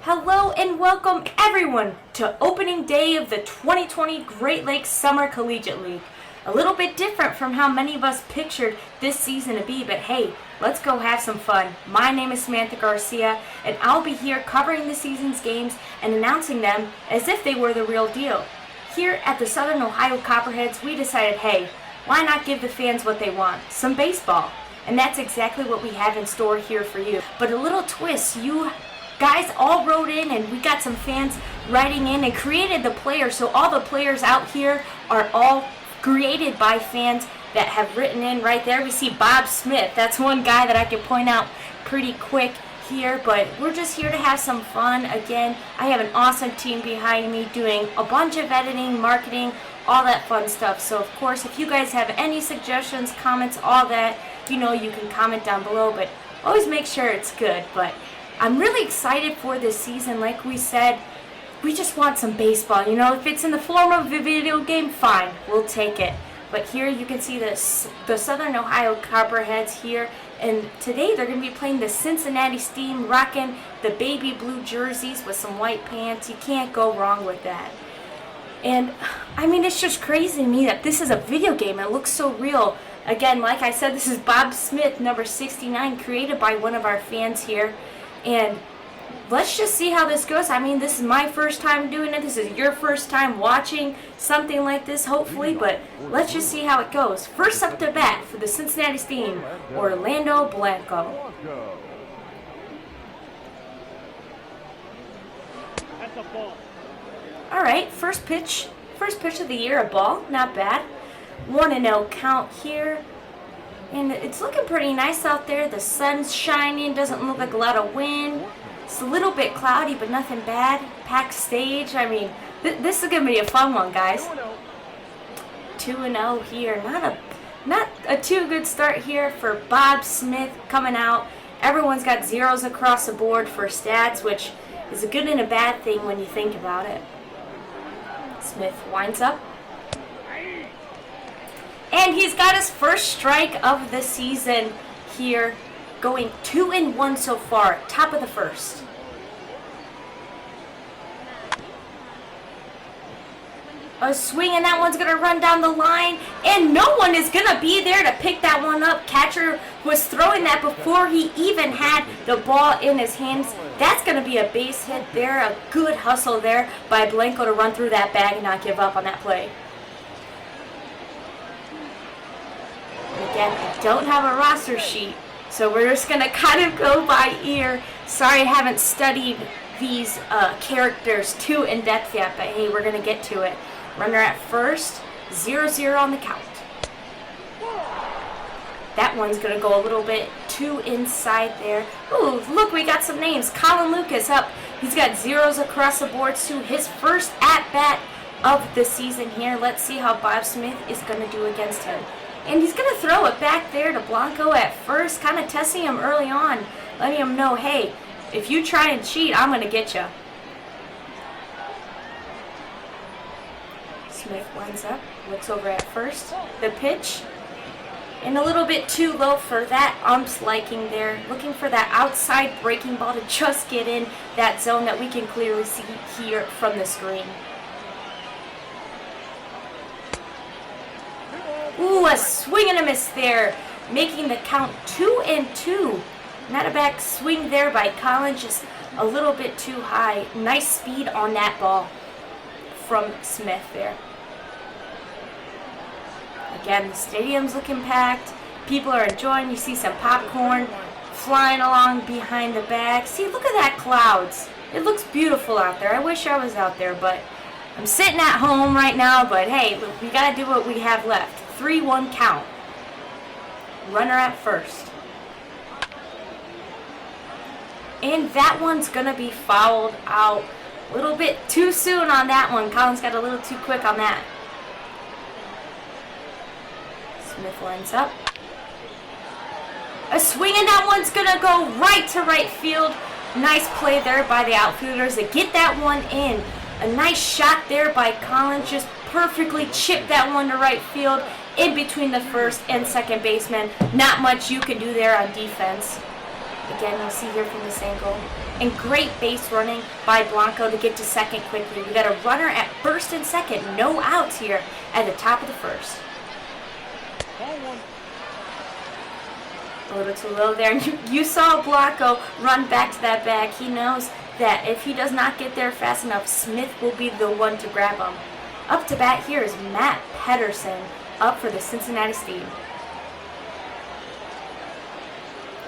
Hello and welcome everyone to opening day of the 2020 Great Lakes Summer Collegiate League. A little bit different from how many of us pictured this season to be, but hey, let's go have some fun. My name is Samantha Garcia and I'll be here covering the season's games and announcing them as if they were the real deal. Here at the Southern Ohio Copperheads, we decided, hey, why not give the fans what they want? Some baseball. And that's exactly what we have in store here for you. But a little twist, you guys all wrote in and we got some fans writing in and created the players. So all the players out here are all created by fans that have written in right there. We see Bob Smith. That's one guy that I can point out pretty quick here, but we're just here to have some fun. Again, I have an awesome team behind me doing a bunch of editing, marketing, all that fun stuff. So of course, if you guys have any suggestions, comments, all that, you know, you can comment down below, but always make sure it's good. But I'm really excited for this season. Like we said, we just want some baseball. You know, if it's in the form of a video game, fine, we'll take it. But here you can see this, the Southern Ohio Copperheads here. And today they're going to be playing the Cincinnati Steam, rocking the baby blue jerseys with some white pants. You can't go wrong with that. And I mean, it's just crazy to me that this is a video game. It looks so real. Again, like I said, this is Bob Smith, number 69, created by one of our fans here. And let's just see how this goes. I mean, this is my first time doing it. This is your first time watching something like this, hopefully. But let's just see how it goes. First up to bat for the Cincinnati Steam, Orlando Blanco. All right, first pitch of the year, a ball, not bad. 1-0 count here. And it's looking pretty nice out there. The sun's shining, doesn't look like a lot of wind. It's a little bit cloudy, but nothing bad. Packed stage. I mean, this is going to be a fun one, guys. 2-0 here. Not a too good start here for Bob Smith coming out. Everyone's got zeros across the board for stats, which is a good and a bad thing when you think about it. Smith winds up. And he's got his first strike of the season here, going 2-1 so far, top of the first. A swing, and that one's going to run down the line, and no one is going to be there to pick that one up. Catcher was throwing that before he even had the ball in his hands. That's going to be a base hit there, a good hustle there by Blanco to run through that bag and not give up on that play. Again, I don't have a roster sheet, so we're just going to kind of go by ear. Sorry I haven't studied these characters too in depth yet, but hey, we're going to get to it. Runner at first, 0-0 on the count. That one's going to go a little bit too inside there. Ooh, look, we got some names. Colin Lucas up. He's got zeros across the board to his first at-bat of the season here. Let's see how Bob Smith is going to do against him. And he's going to throw it back there to Blanco at first, kind of testing him early on, letting him know, hey, if you try and cheat, I'm going to get you. Smith winds up, looks over at first. The pitch, and a little bit too low for that ump's liking there. Looking for that outside breaking ball to just get in that zone that we can clearly see here from the screen. Ooh, a swing and a miss there, making the count 2-2. Not a back swing there by Colin, just a little bit too high. Nice speed on that ball from Smith there. Again, the stadium's looking packed. People are enjoying. You see some popcorn flying along behind the bag. See, look at that clouds. It looks beautiful out there. I wish I was out there, but I'm sitting at home right now. But hey, look, we got to do what we have left. 3-1 count. Runner at first. And that one's going to be fouled out. A little bit too soon on that one. Colin's got a little too quick on that. Smith lines up. A swing, and that one's going to go right to right field. Nice play there by the outfielders to get that one in. A nice shot there by Colin. Just perfectly chipped that one to right field. In between the first and second baseman. Not much you can do there on defense. Again, you'll see here from this angle. And great base running by Blanco to get to second quickly. We got a runner at first and second. No outs here at the top of the first. A little too low there. And you saw Blanco run back to that bag. He knows that if he does not get there fast enough, Smith will be the one to grab him. Up to bat here is Matt Pedersen up for the Cincinnati Steam.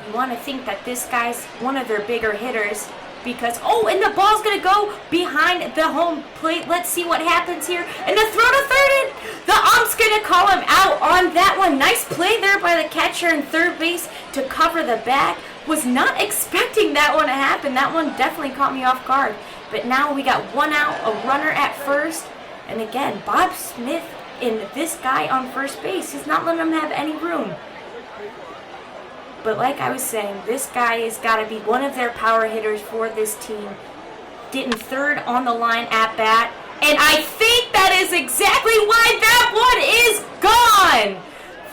You want to think that this guy's one of their bigger hitters because, oh, and the ball's going to go behind the home plate. Let's see what happens here. And the throw to third, the ump's going to call him out on that one. Nice play there by the catcher in third base to cover the bag. Was not expecting that one to happen. That one definitely caught me off guard. But now we got one out, a runner at first. And again, Bob Smith and this guy on first base. He's not letting him have any room. But like I was saying, this guy has got to be one of their power hitters for this team. Getting third on the line at bat. And I think that is exactly why that one is gone.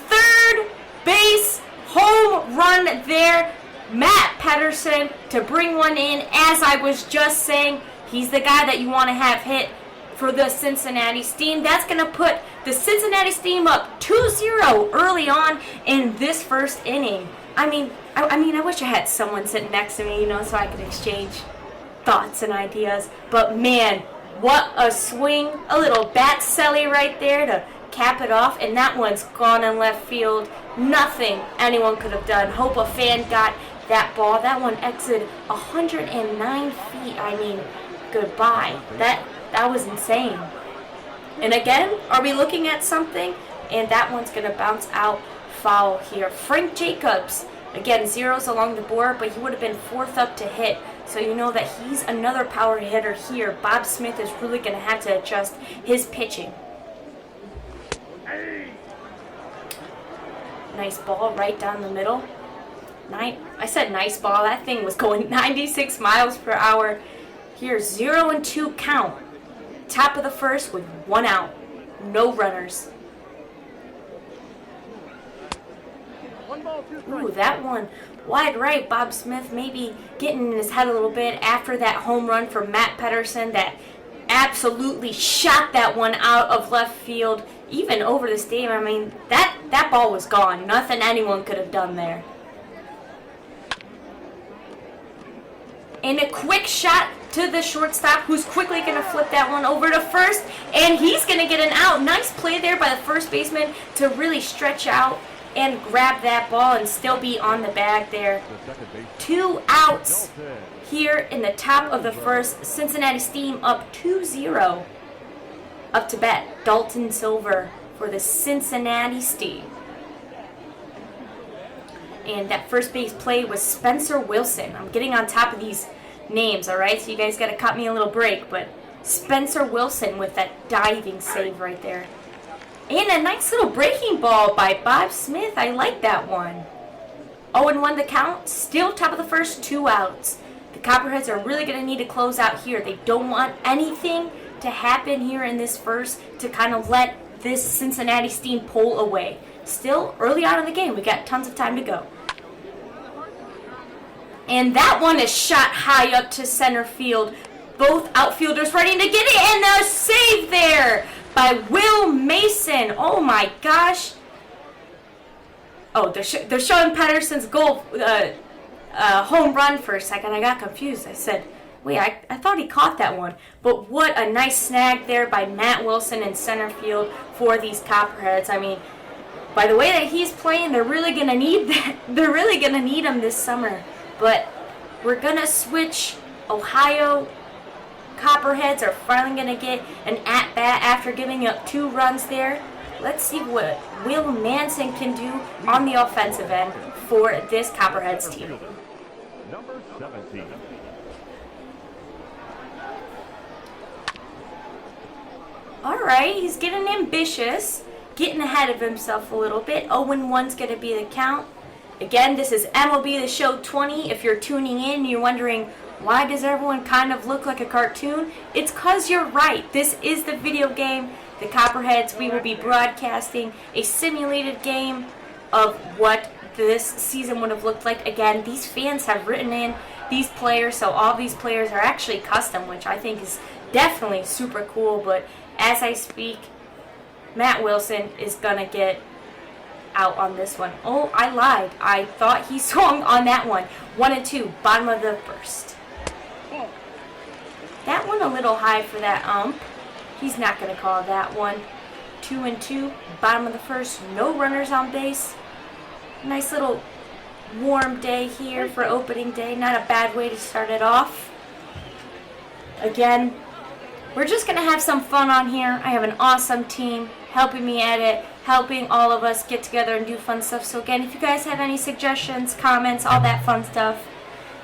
Third base home run there. Matt Pedersen to bring one in. As I was just saying, he's the guy that you want to have hit for the Cincinnati Steam. That's going to put the Cincinnati Steam up 2-0 early on in this first inning. I mean, I wish I had someone sitting next to me, so I could exchange thoughts and ideas. But man, what a swing. A little bat celly right there to cap it off. And that one's gone in left field. Nothing anyone could have done. Hope a fan got that ball. That one exited 109 feet. I mean, goodbye. That was insane. And again, are we looking at something? And that one's going to bounce out foul here. Frank Jacobs, again, zeros along the board, but he would have been fourth up to hit. So you know that he's another power hitter here. Bob Smith is really going to have to adjust his pitching. Nice ball right down the middle. I said nice ball. That thing was going 96 miles per hour. Here's 0-2 count. Top of the first with one out. No runners. Ooh, that one wide right. Bob Smith maybe getting in his head a little bit after that home run from Matt Pedersen that absolutely shot that one out of left field, even over the stadium. I mean, that ball was gone. Nothing anyone could have done there. And a quick shot to the shortstop, who's quickly going to flip that one over to first, and he's going to get an out. Nice play there by the first baseman to really stretch out and grab that ball and still be on the bag there. 2 outs here in the top of the first. Cincinnati Steam up 2-0. Up to bat, Dalton Silver for the Cincinnati Steam. And that first base play was Spencer Wilson. I'm getting on top of these names, alright? So you guys got to cut me a little break. But Spencer Wilson with that diving save right there. And a nice little breaking ball by Bob Smith. I like that one. 0-1 the count. Still top of the first, 2 outs. The Copperheads are really going to need to close out here. They don't want anything to happen here in this first to kind of let this Cincinnati Steam pull away. Still early on in the game. We got tons of time to go. And that one is shot high up to center field. Both outfielders ready to get it. And a save there by Will Mason. Oh my gosh. Oh, they're showing Pedersen's goal, home run for a second. I got confused. I said, wait, I thought he caught that one. But what a nice snag there by Matt Wilson in center field for these Copperheads. I mean, by the way that he's playing, they're really gonna need that. They're really gonna need him this summer. But we're gonna switch. Ohio Copperheads are finally going to get an at-bat after giving up 2 runs there. Let's see what Will Manson can do on the offensive end for this Copperheads team. Number 17. Alright, he's getting ambitious, getting ahead of himself a little bit. 0-1's going to be the count. Again, this is MLB The Show 20. If you're tuning in, you're wondering, why does everyone kind of look like a cartoon? It's because you're right. This is the video game. The Copperheads, we will be broadcasting a simulated game of what this season would have looked like. Again, these fans have written in these players, so all these players are actually custom, which I think is definitely super cool. But as I speak, Matt Wilson is going to get out on this one. Oh, I lied. I thought he swung on that one. 1 and 2, bottom of the first. That one a little high for that ump. He's not going to call that one. 2 and 2, bottom of the first. No runners on base. Nice little warm day here for opening day. Not a bad way to start it off. Again, we're just going to have some fun on here. I have an awesome team helping me at it, helping all of us get together and do fun stuff. So again, if you guys have any suggestions, comments, all that fun stuff,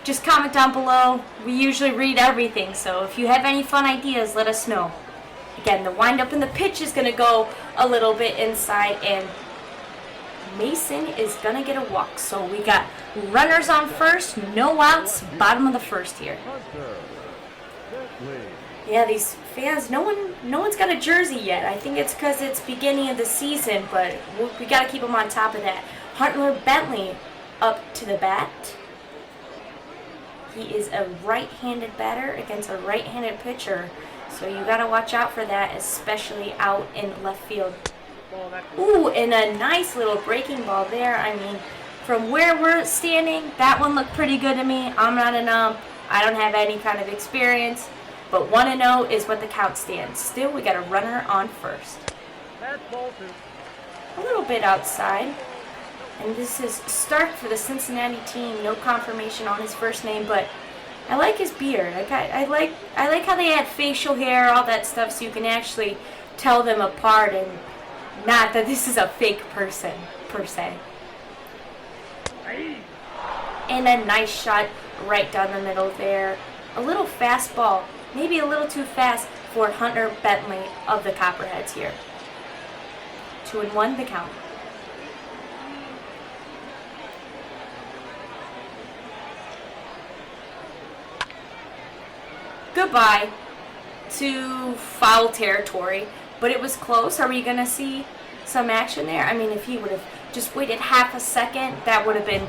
just comment down below. We usually read everything, so if you have any fun ideas, let us know. Again, the windup and the pitch is going to go a little bit inside, and Mason is going to get a walk. So we got runners on first, no outs, bottom of the first here. Yeah, these fans, no one's got a jersey yet. I think it's because it's beginning of the season, but we got to keep them on top of that. Hunter Bentley up to the bat. He is a right-handed batter against a right-handed pitcher, so you got to watch out for that, especially out in left field. Ooh, and a nice little breaking ball there. I mean, from where we're standing, that one looked pretty good to me. I'm not an ump. I don't have any kind of experience. But 1-0 is what the count stands. Still, we got a runner on first. A little bit outside. And this is Stark for the Cincinnati team. No confirmation on his first name, but I like his beard. I like how they add facial hair, all that stuff, so you can actually tell them apart, and not that this is a fake person per se. And a nice shot right down the middle there. A little fastball. Maybe a little too fast for Hunter Bentley of the Copperheads here. 2-1 the count. Goodbye to foul territory, but it was close. Are we going to see some action there? I mean, if he would have just waited half a second, that would have been,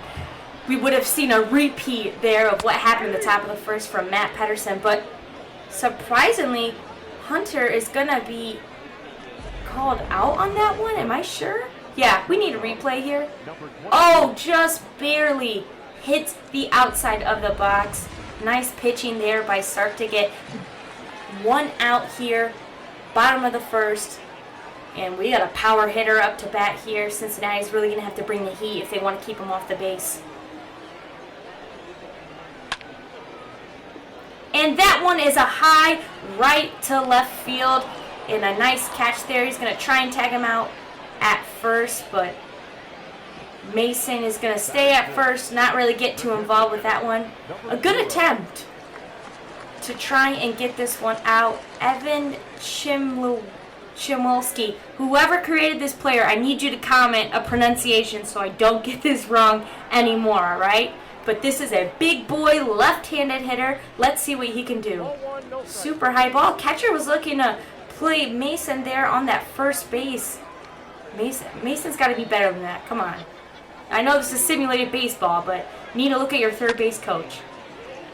we would have seen a repeat there of what happened at the top of the first from Matt PETERSON, but surprisingly, Hunter is going to be called out on that one. Am I sure? Yeah, we need a replay here. Oh, just barely hits the outside of the box. Nice pitching there by Stark to get one out here. Bottom of the first. And we got a power hitter up to bat here. Cincinnati's really going to have to bring the heat if they want to keep him off the base. And that one is a high right to left field. And a nice catch there. He's going to try and tag him out at first, but Mason is going to stay at first, not really get too involved with that one. A good attempt to try and get this one out. Evan Chimolsky, whoever created this player, I need you to comment a pronunciation so I don't get this wrong anymore, all right? But this is a big boy left-handed hitter. Let's see what he can do. Super high ball. Catcher was looking to play Mason there on that first base. Mason's got to be better than that. Come on. I know this is simulated baseball, but you need to look at your third base coach.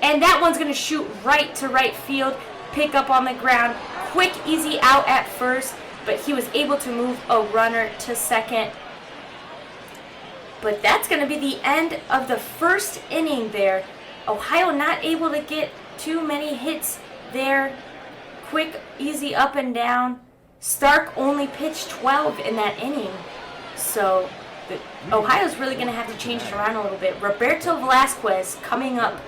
And that one's going to shoot right to right field, pick up on the ground. Quick, easy out at first, but he was able to move a runner to second. But that's going to be the end of the first inning there. Ohio not able to get too many hits there. Quick, easy up and down. Stark only pitched 12 in that inning. So Ohio's really going to have to change it around a little bit. Roberto Velasquez coming up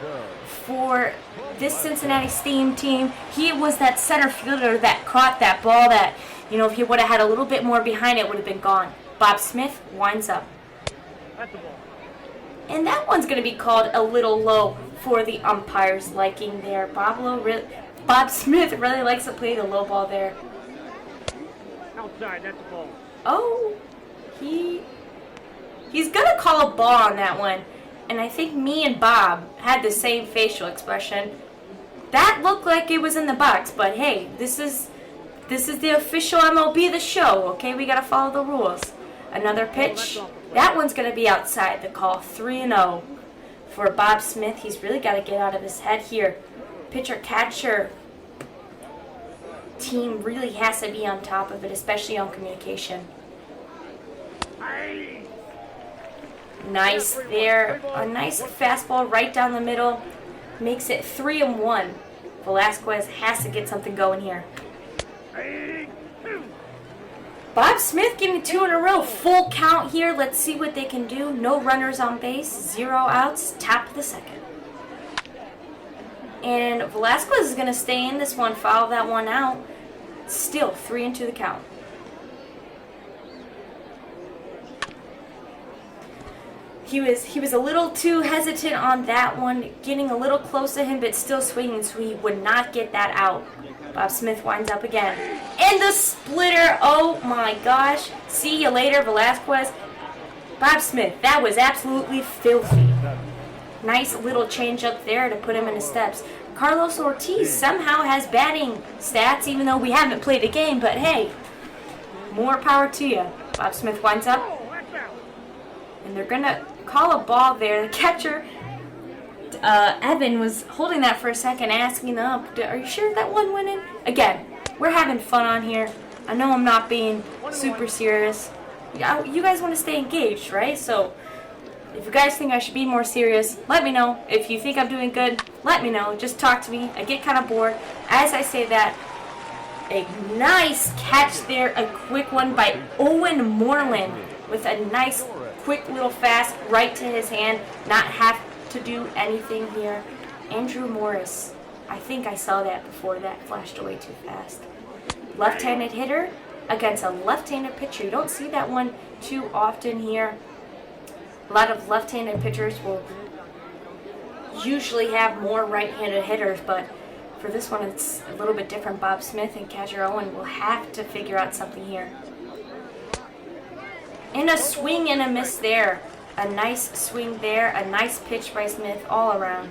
for this Cincinnati Steam team. He was that center fielder that caught that ball that, you know, if he would have had a little bit more behind it, would have been gone. Bob Smith winds up. And that one's going to be called a little low for the umpire's liking there. Bob Smith really likes to play the low ball there. Outside, that's a ball. Oh, he's going to call a ball on that one. And I think me and Bob had the same facial expression. That looked like it was in the box, but hey, this is the official MLB The Show, okay? We got to follow the rules. Another pitch. That one's going to be outside. The call 3-0 for Bob Smith. He's really got to get out of his head here. Pitcher-catcher team really has to be on top of it, especially on communication. Nice there. A nice fastball right down the middle. Makes it 3-1. Velasquez has to get something going here. Bob Smith getting 2 in a row. Full count here. Let's see what they can do. No runners on base. 0 outs. Top of the second. And Velasquez is going to stay in this one. Foul that one out. Still 3-2 the count. He was a little too hesitant on that one, getting a little close to him, but still swinging, so he would not get that out. Bob Smith winds up again. And the splitter, oh my gosh. See you later, Velasquez. Bob Smith, that was absolutely filthy. Nice little change up there to put him in his steps. Carlos Ortiz somehow has batting stats, even though we haven't played a game, but hey, more power to you. Bob Smith winds up. And they're going to call a ball there. The catcher, Evan, was holding that for a second, asking up, are you sure that one went in? Again, we're having fun on here. I know I'm not being super serious. You guys want to stay engaged, right? So if you guys think I should be more serious, let me know. If you think I'm doing good, let me know. Just talk to me. I get kind of bored. As I say that, a nice catch there. A quick one by Owen Moreland with a nice quick little fast right to his hand, not have to do anything here. Andrew Norris, I think I saw that before that flashed away too fast. Left-handed hitter against a left-handed pitcher. You don't see that one too often here. A lot of left-handed pitchers will usually have more right-handed hitters, but for this one it's a little bit different. Bob Smith and catcher Owen will have to figure out something here. And a swing and a miss there. A nice swing there. A nice pitch by Smith all around.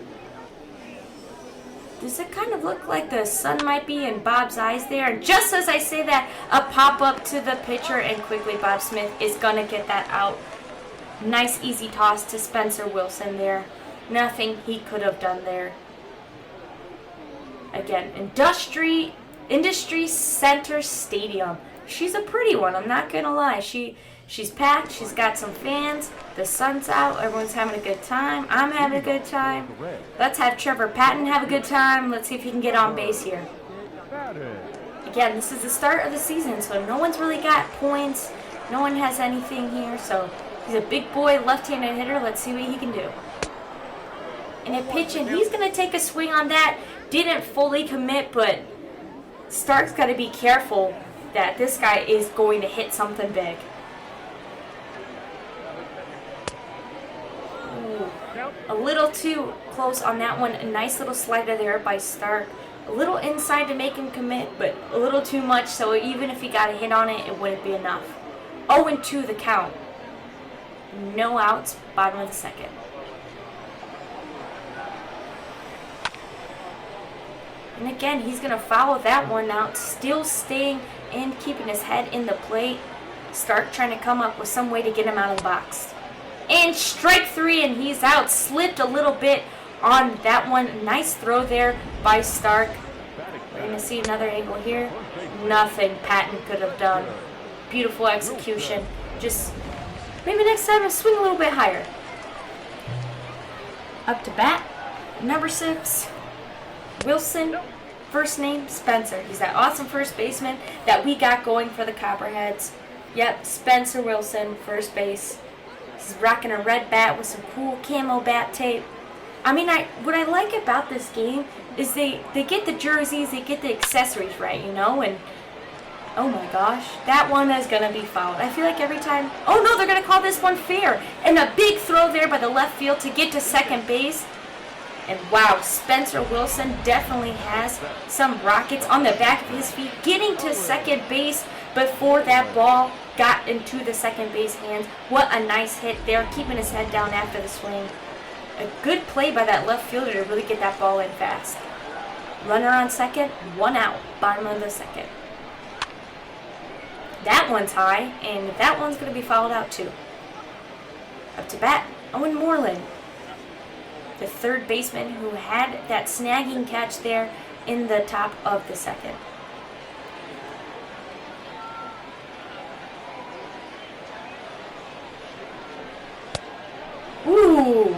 Does it kind of look like the sun might be in Bob's eyes there? And just as I say that, a pop-up to the pitcher, and quickly Bob Smith is going to get that out. Nice easy toss to Spencer Wilson there. Nothing he could have done there. Again, Industry Center Stadium. She's a pretty one, I'm not going to lie. She's packed, she's got some fans, the sun's out, everyone's having a good time, I'm having a good time. Let's have Trevor Patton have a good time. Let's see if he can get on base here. Again, this is the start of the season, so no one's really got points, no one has anything here, so he's a big boy, left-handed hitter. Let's see what he can do. And a pitch, and he's going to take a swing on that. Didn't fully commit, but Stark's got to be careful that this guy is going to hit something big. A little too close on that one. A nice little slider there by Stark. A little inside to make him commit, but a little too much, so even if he got a hit on it, it wouldn't be enough. 0-2 the count. No outs, bottom of the second. And again, he's going to foul that one out, still staying and keeping his head in the plate. Stark trying to come up with some way to get him out of the box. And strike 3, and he's out. Slipped a little bit on that one. Nice throw there by Stark. We're going to see another angle here. Nothing Patton could have done. Beautiful execution. Just maybe next time swing a little bit higher. Up to bat, number 6, Wilson. First name, Spencer. He's that awesome first baseman that we got going for the Copperheads. Yep, Spencer Wilson, first base. He's rocking a red bat with some cool camo bat tape. I mean, what I like about this game is they get the jerseys, they get the accessories right, you know, and oh my gosh, that one is going to be fouled. I feel like every time, oh no, they're going to call this one fair. And a big throw there by the left field to get to second base. And wow, Spencer Wilson definitely has some rockets on the back of his feet, getting to second base before that ball got into the second base hands. What a nice hit there, keeping his head down after the swing. A good play by that left fielder to really get that ball in fast. Runner on second, 1 out, bottom of the second. That one's high, and that one's going to be fouled out too. Up to bat, Owen Moreland, the third baseman who had that snagging catch there in the top of the second. Ooh!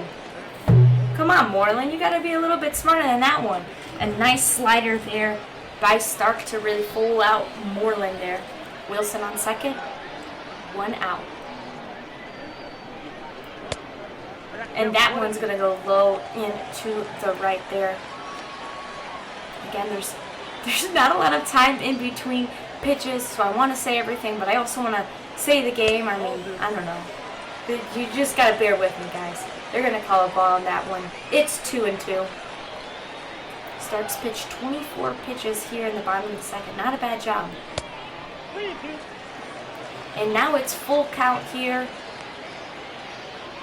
Come on, Moreland, you gotta be a little bit smarter than that one. A nice slider there by Stark to really fool out Moreland there. Wilson on second, 1 out. And that one's gonna go low into the right there. Again, there's not a lot of time in between pitches, so I want to say everything, but I also want to say the game. I mean, I don't know. You just gotta bear with me, guys. They're gonna call a ball on that one. It's 2-2. Starks pitched 24 pitches here in the bottom of the second. Not a bad job. And now it's full count here.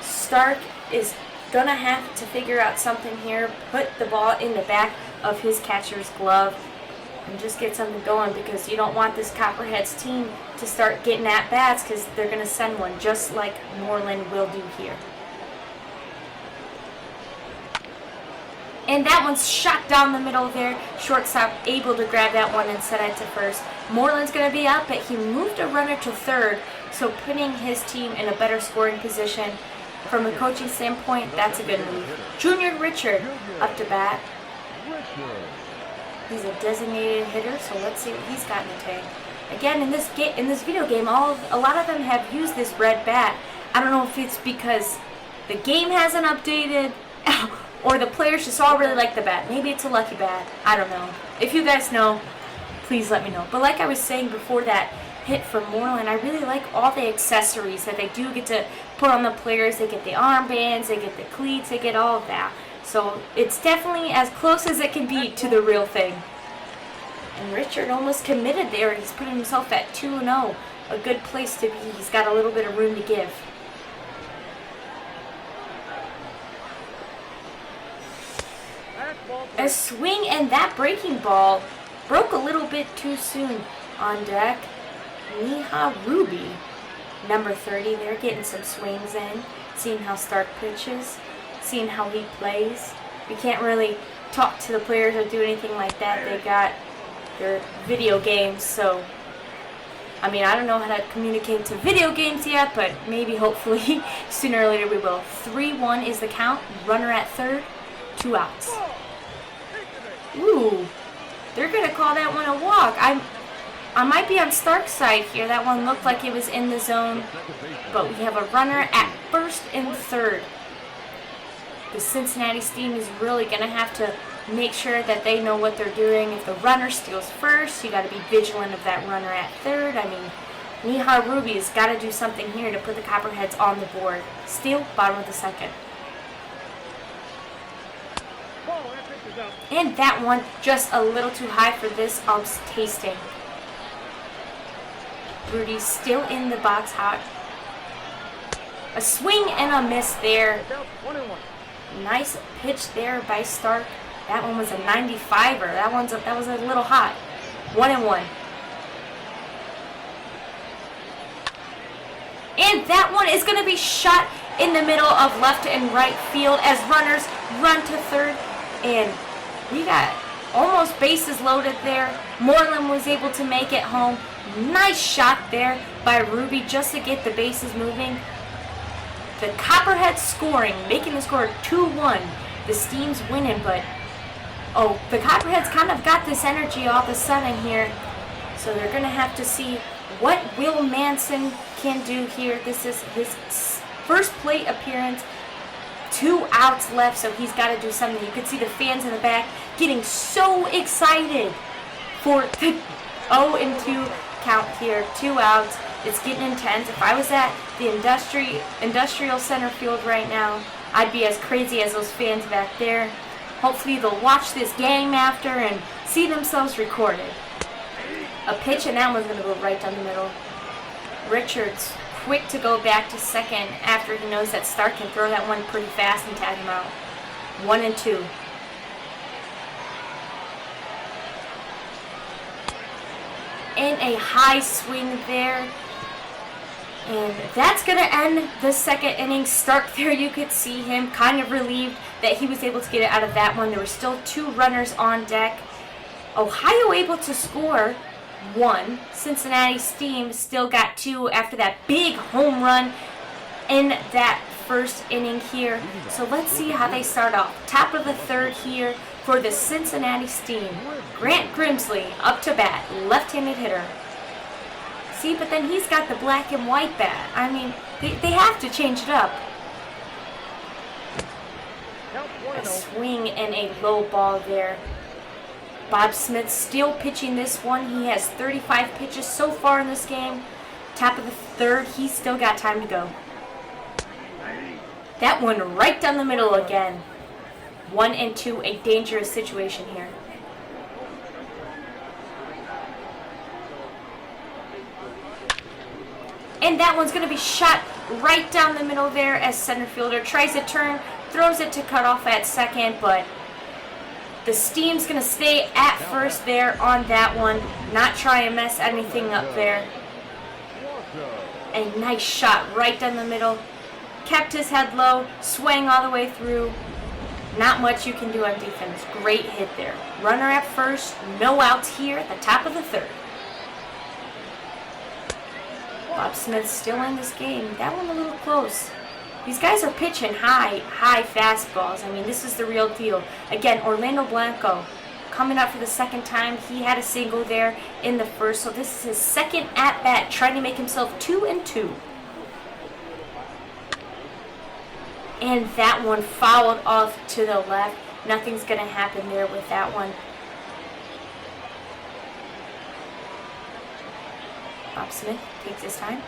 Stark is gonna have to figure out something here. Put the ball in the back of his catcher's glove and just get something going, because you don't want this Copperheads team to start getting at bats, because they're going to send one just like Moreland will do here. And that one's shot down the middle there. Shortstop able to grab that one and set it to first. Moreland's going to be up, but he moved a runner to third, so putting his team in a better scoring position. From a coaching standpoint, that's a good move. Junior Richard up to bat. He's a designated hitter, so let's see what he's got in the tank. Again, in this video game, a lot of them have used this red bat. I don't know if it's because the game hasn't updated or the players just all really like the bat. Maybe it's a lucky bat. I don't know. If you guys know, please let me know. But like I was saying before that hit from Moreland, I really like all the accessories that they do get to put on the players. They get the armbands, they get the cleats, they get all of that. So it's definitely as close as it can be to the real thing. And Richard almost committed there. He's putting himself at 2-0. A good place to be. He's got a little bit of room to give. A swing, and that breaking ball broke a little bit too soon. On deck, Miha Ruby, number 30. They're getting some swings in, seeing how Stark pitches, seeing how he plays. We can't really talk to the players or do anything like that. They got their video games, so I mean, I don't know how to communicate to video games yet, but maybe hopefully sooner or later we will. 3-1 is the count. Runner at third, 2 outs. Ooh, they're gonna call that one a walk. I might be on Stark's side here. That one looked like it was in the zone, but we have a runner at first and third. The Cincinnati Steam is really going to have to make sure that they know what they're doing. If the runner steals first, you got to be vigilant of that runner at third. I mean, Mihar Ruby's got to do something here to put the Copperheads on the board. Steal, bottom of the second. And that one just a little too high for this ump's tasting. Rudy's still in the box hot. A swing and a miss there. Nice pitch there by Stark. That one was a 95er. That was a little hot. 1-1. And that one is going to be shot in the middle of left and right field as runners run to third. And we got almost bases loaded there. Moreland was able to make it home. Nice shot there by Ruby just to get the bases moving. The Copperheads scoring, making the score 2-1. The Steam's winning, but the Copperheads kind of got this energy all of a sudden here. So they're going to have to see what Will Manson can do here. This is his first plate appearance. 2 outs left, so he's got to do something. You can see the fans in the back getting so excited for the 0-2 count here. 2 outs. It's getting intense. If I was at the industrial center field right now, I'd be as crazy as those fans back there. Hopefully they'll watch this game after and see themselves recorded. A pitch, and that one's going to go right down the middle. Richards quick to go back to second after he knows that Stark can throw that one pretty fast and tag him out. 1-2. And a high swing there. And that's going to end the second inning. Stark there, you could see him kind of relieved that he was able to get it out of that one. There were still 2 runners on deck. Ohio able to score 1. Cincinnati Steam still got 2 after that big home run in that first inning here. So let's see how they start off. Top of the third here for the Cincinnati Steam. Grant Grimsley up to bat, left-handed hitter. See, but then he's got the black and white bat. I mean, they have to change it up. A swing and a low ball there. Bob Smith still pitching this one. He has 35 pitches so far in this game. Top of the third, he's still got time to go. That one right down the middle again. 1 and 2, a dangerous situation here. And that one's going to be shot right down the middle there as center fielder tries to turn, throws it to cut off at second, but the Steam's going to stay at first there on that one, not try and mess anything up there. A nice shot right down the middle. Kept his head low, swang all the way through. Not much you can do on defense. Great hit there. Runner at first, no outs here at the top of the third. Bob Smith still in this game. That one a little close. These guys are pitching high fastballs. I mean, this is the real deal. Again, Orlando Blanco coming up for the second time. He had a single there in the first, so this is his second at-bat, trying to make himself 2 and 2. And that one fouled off to the left. Nothing's going to happen there with that one. Bob Smith takes his time.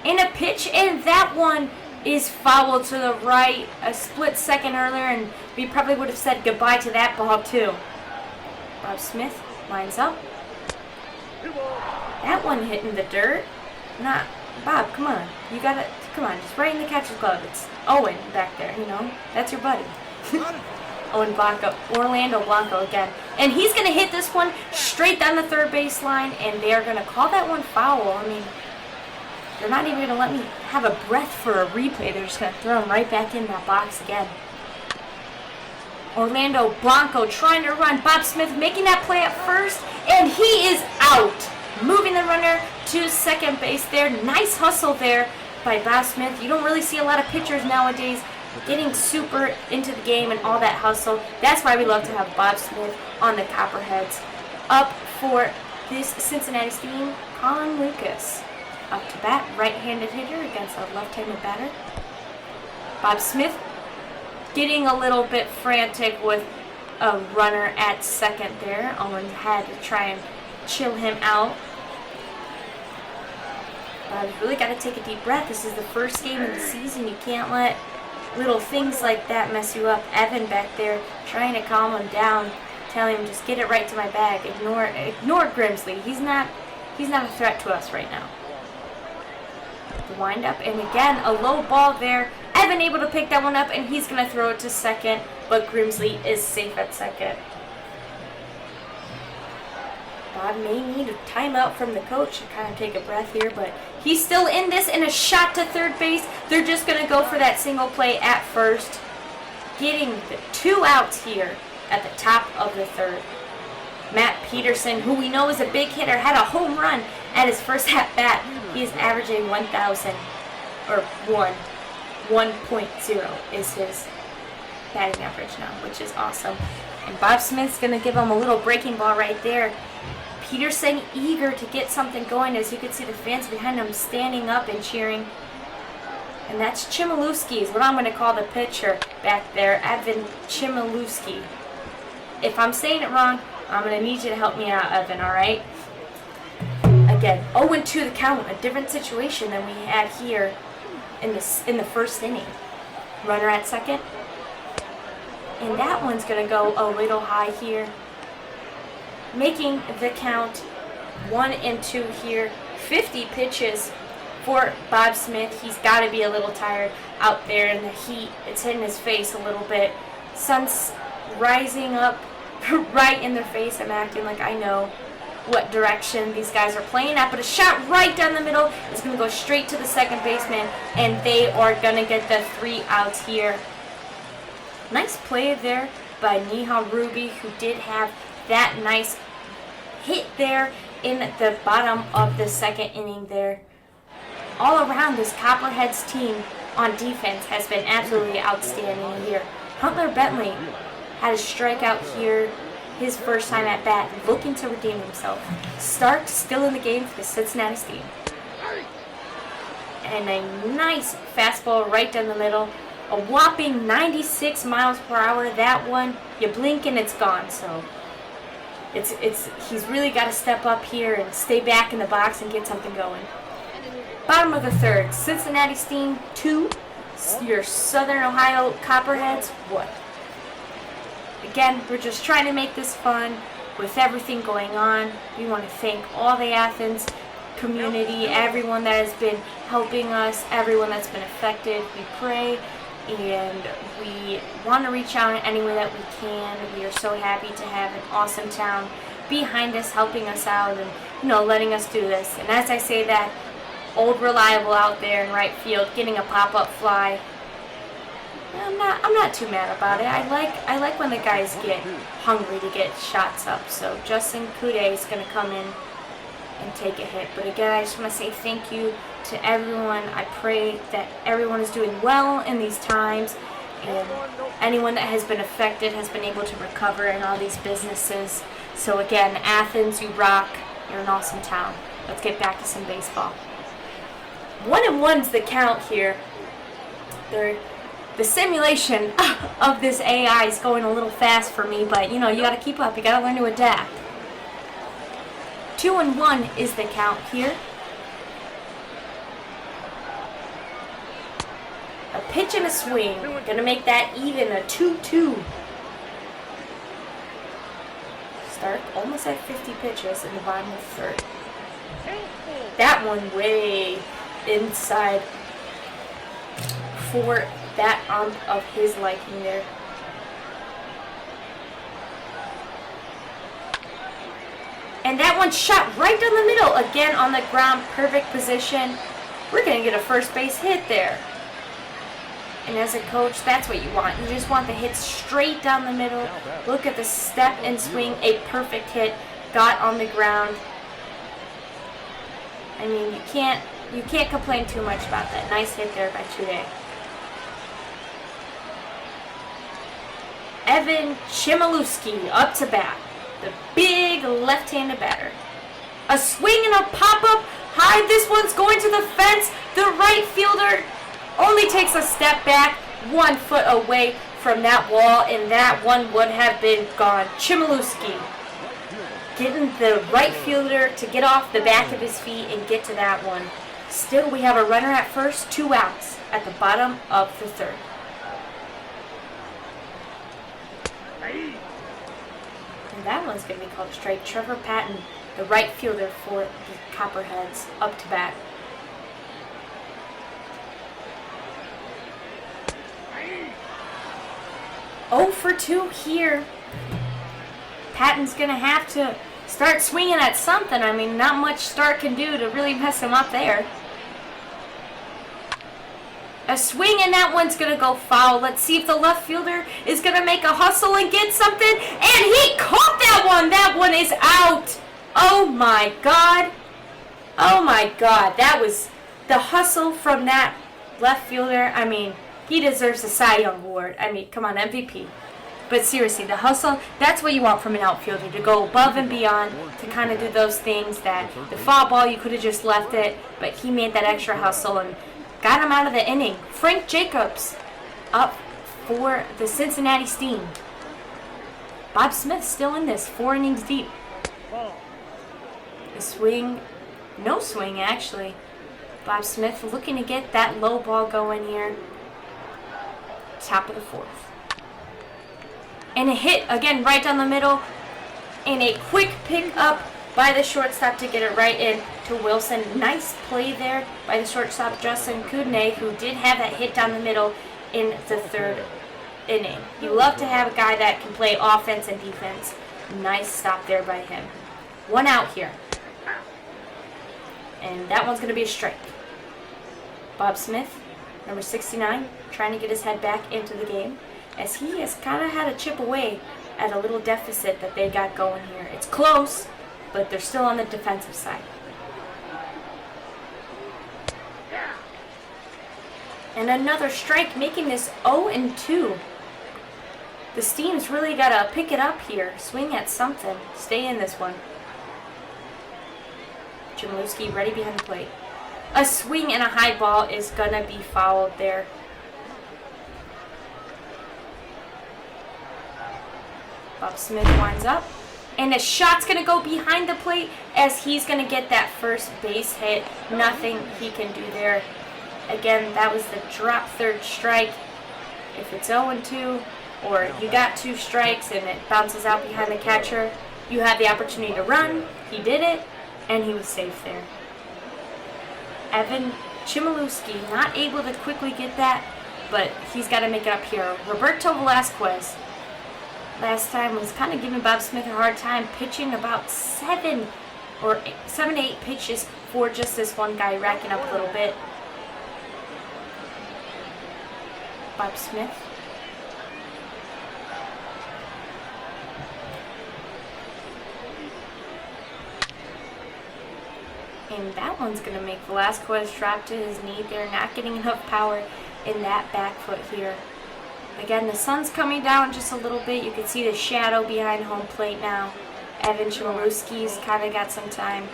And a pitch, and that one is fouled to the right. A split second earlier, and we probably would have said goodbye to that ball too. Bob Smith lines up. That one hitting the dirt. Not Bob, come on. You gotta, come on, just right in the catcher's glove. It's Owen back there, you know. That's your buddy. Owen Blanco, Orlando Blanco again. And he's going to hit this one straight down the third base line, and they are going to call that one foul. I mean, they're not even going to let me have a breath for a replay. They're just going to throw him right back in that box again. Orlando Blanco trying to run. Bob Smith making that play at first, and he is out. Moving the runner to second base there. Nice hustle there by Bob Smith. You don't really see a lot of pitchers nowadays getting super into the game and all that hustle. That's why we love to have Bob Smith on the Copperheads. Up for this Cincinnati Steam, Colin Lucas. Up to bat, right-handed hitter against a left-handed batter. Bob Smith getting a little bit frantic with a runner at second there. Owen had to try and chill him out. Bob's really got to take a deep breath. This is the first game of the season. You can't let little things like that mess you up. Evan back there trying to calm him down, telling him just get it right to my bag. Ignore Grimsley. He's not a threat to us right now. The wind up, and again a low ball there. Evan able to pick that one up, and he's gonna throw it to second, but Grimsley is safe at second. Bob may need a timeout from the coach to kind of take a breath here, but he's still in this, and a shot to third base. They're just going to go for that single play at first, getting the 2 outs here at the top of the third. Matt Peterson, who we know is a big hitter, had a home run at his first at-bat. He is averaging 1,000, or 1.0 is his batting average now, which is awesome. And Bob Smith's going to give him a little breaking ball right there. Peterson eager to get something going, as you can see the fans behind him standing up and cheering. And that's Chmielewski is what I'm going to call the pitcher back there, Evan Chmielewski. If I'm saying it wrong, I'm going to need you to help me out, Evan, alright? Again, 0-2 the count, a different situation than we had here in the first inning. Runner at second. And that one's going to go a little high here, making the count 1-2 here. 50 pitches for Bob Smith. He's got to be a little tired out there in the heat. It's hitting his face a little bit. Sun's rising up right in their face. I'm acting like I know. what direction these guys are playing at, but a shot right down the middle is going to go straight to the second baseman, and they are going to get the 3 outs here. Nice play there by Neha Ruby, who did have that nice hit there in the bottom of the second inning there. All around, this Copperheads team on defense has been absolutely outstanding here. Hunter Bentley had a strikeout here, his first time at bat, looking to redeem himself. Stark still in the game for the Cincinnati Steam. And a nice fastball right down the middle. A whopping 96 miles per hour. That one, you blink and it's gone. So he's really got to step up here and stay back in the box and get something going. Bottom of the third, Cincinnati Steam 2, your Southern Ohio Copperheads 1. Again, we're just trying to make this fun with everything going on. We want to thank all the Athens community, everyone that has been helping us, everyone that's been affected. We pray and we want to reach out in any way that we can. We are so happy to have an awesome town behind us, helping us out and, letting us do this. And as I say that, Old Reliable out there in right field getting a pop-up fly. I'm not too mad about it. I like when the guys get hungry to get shots up. So Justin Kude is going to come in and take a hit. But again, I just want to say thank you to everyone. I pray that everyone is doing well in these times, and anyone that has been affected has been able to recover in all these businesses. So again, Athens, you rock. You're an awesome town. Let's get back to some baseball. 1-1's the count here. The simulation of this AI is going a little fast for me, but you got to keep up. You got to learn to adapt. 2-1 is the count here. A pitch and a swing. Gonna make that even a 2-2. Stark almost at 50 pitches in the bottom of the third. That one way inside for that arm of his liking there. And that one shot right down the middle. Again on the ground, perfect position. We're going to get a first base hit there. And as a coach, that's what you want. You just want the hit straight down the middle. Look at the step and swing. A perfect hit. Got on the ground. I mean, you can't complain too much about that. Nice hit there by Chude. Evan Chmielewski up to bat. The big left-handed batter. A swing and a pop-up high. This one's going to the fence. The right fielder only takes a step back, 1 foot away from that wall, and that one would have been gone. Chmielewski getting the right fielder to get off the back of his feet and get to that one. Still, we have a runner at first, 2 outs at the bottom of the third. And that one's going to be called a strike. Trevor Patton, the right fielder for the Copperheads, up to bat. Oh for 2 here. Patton's going to have to start swinging at something. I mean, not much Stark can do to really mess him up there. A swing, and that one's going to go foul. Let's see if the left fielder is going to make a hustle and get something. And he caught that one. That one is out. Oh, my God. Oh, my God. That was the hustle from that left fielder. I mean, he deserves a Cy Young award. I mean, come on, MVP. But seriously, the hustle, that's what you want from an outfielder, to go above and beyond, to kind of do those things that the foul ball, you could have just left it, but he made that extra hustle and got him out of the inning. Frank Jacobs up for the Cincinnati Steam. Bob Smith still in this, 4 innings deep. A swing, no swing actually. Bob Smith looking to get that low ball going here. Top of the 4th. And a hit, again, right down the middle. And a quick pick up by the shortstop to get it right in to Wilson. Nice play there by the shortstop, Justin Kudney, who did have that hit down the middle in the 3rd inning. You love to have a guy that can play offense and defense. Nice stop there by him. 1 out here. And that one's going to be a strike. Bob Smith, number 69, trying to get his head back into the game, as he has kind of had to chip away at a little deficit that they got going here. It's close, but they're still on the defensive side. And another strike, making this 0-2. The Steam's really got to pick it up here. Swing at something. Stay in this one. Chmielewski ready behind the plate. A swing and a high ball is going to be fouled there. Bob Smith winds up. And a shot's going to go behind the plate as he's going to get that first base hit. Nothing he can do there. Again, that was the drop third strike. If it's 0-2, or you got 2 strikes and it bounces out behind the catcher, you have the opportunity to run. He did it, and he was safe there. Evan Chmielewski not able to quickly get that, but he's got to make it up here. Roberto Velasquez last time was kind of giving Bob Smith a hard time, pitching about 7 to 8 pitches for just this one guy, racking up a little bit. Bob Smith. And that one's going to make Velasquez drop to his knee there, not getting enough power in that back foot here. Again, the sun's coming down just a little bit. You can see the shadow behind home plate now. Evan Chmielewski's kind of got some time.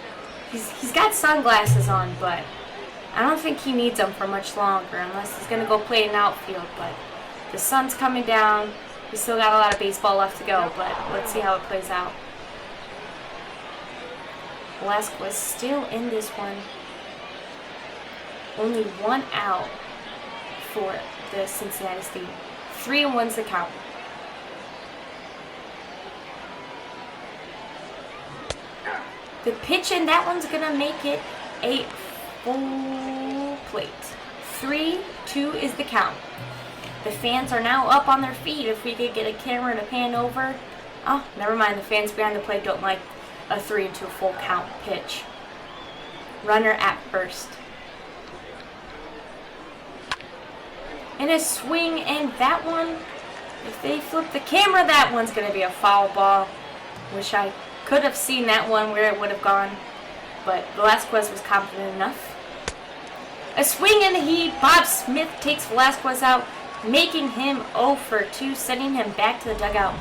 He's got sunglasses on, but I don't think he needs them for much longer unless he's going to go play in outfield. But the sun's coming down. We still got a lot of baseball left to go, but let's see how it plays out. Velasquez still in this one. Only 1 out for the Cincinnati Steam. 3-1's the count. The pitch, and that one's going to make it a full plate. 3-2 is the count. The fans are now up on their feet. If we could get a camera to pan over. Oh, never mind. The fans behind the plate don't like a 3-2 full count pitch. Runner at first. And a swing, and that one, if they flip the camera, that one's going to be a foul ball. Wish I could have seen that one where it would have gone, but Velasquez was confident enough. A swing and a heat. Bob Smith takes Velasquez out, making him 0-2, sending him back to the dugout.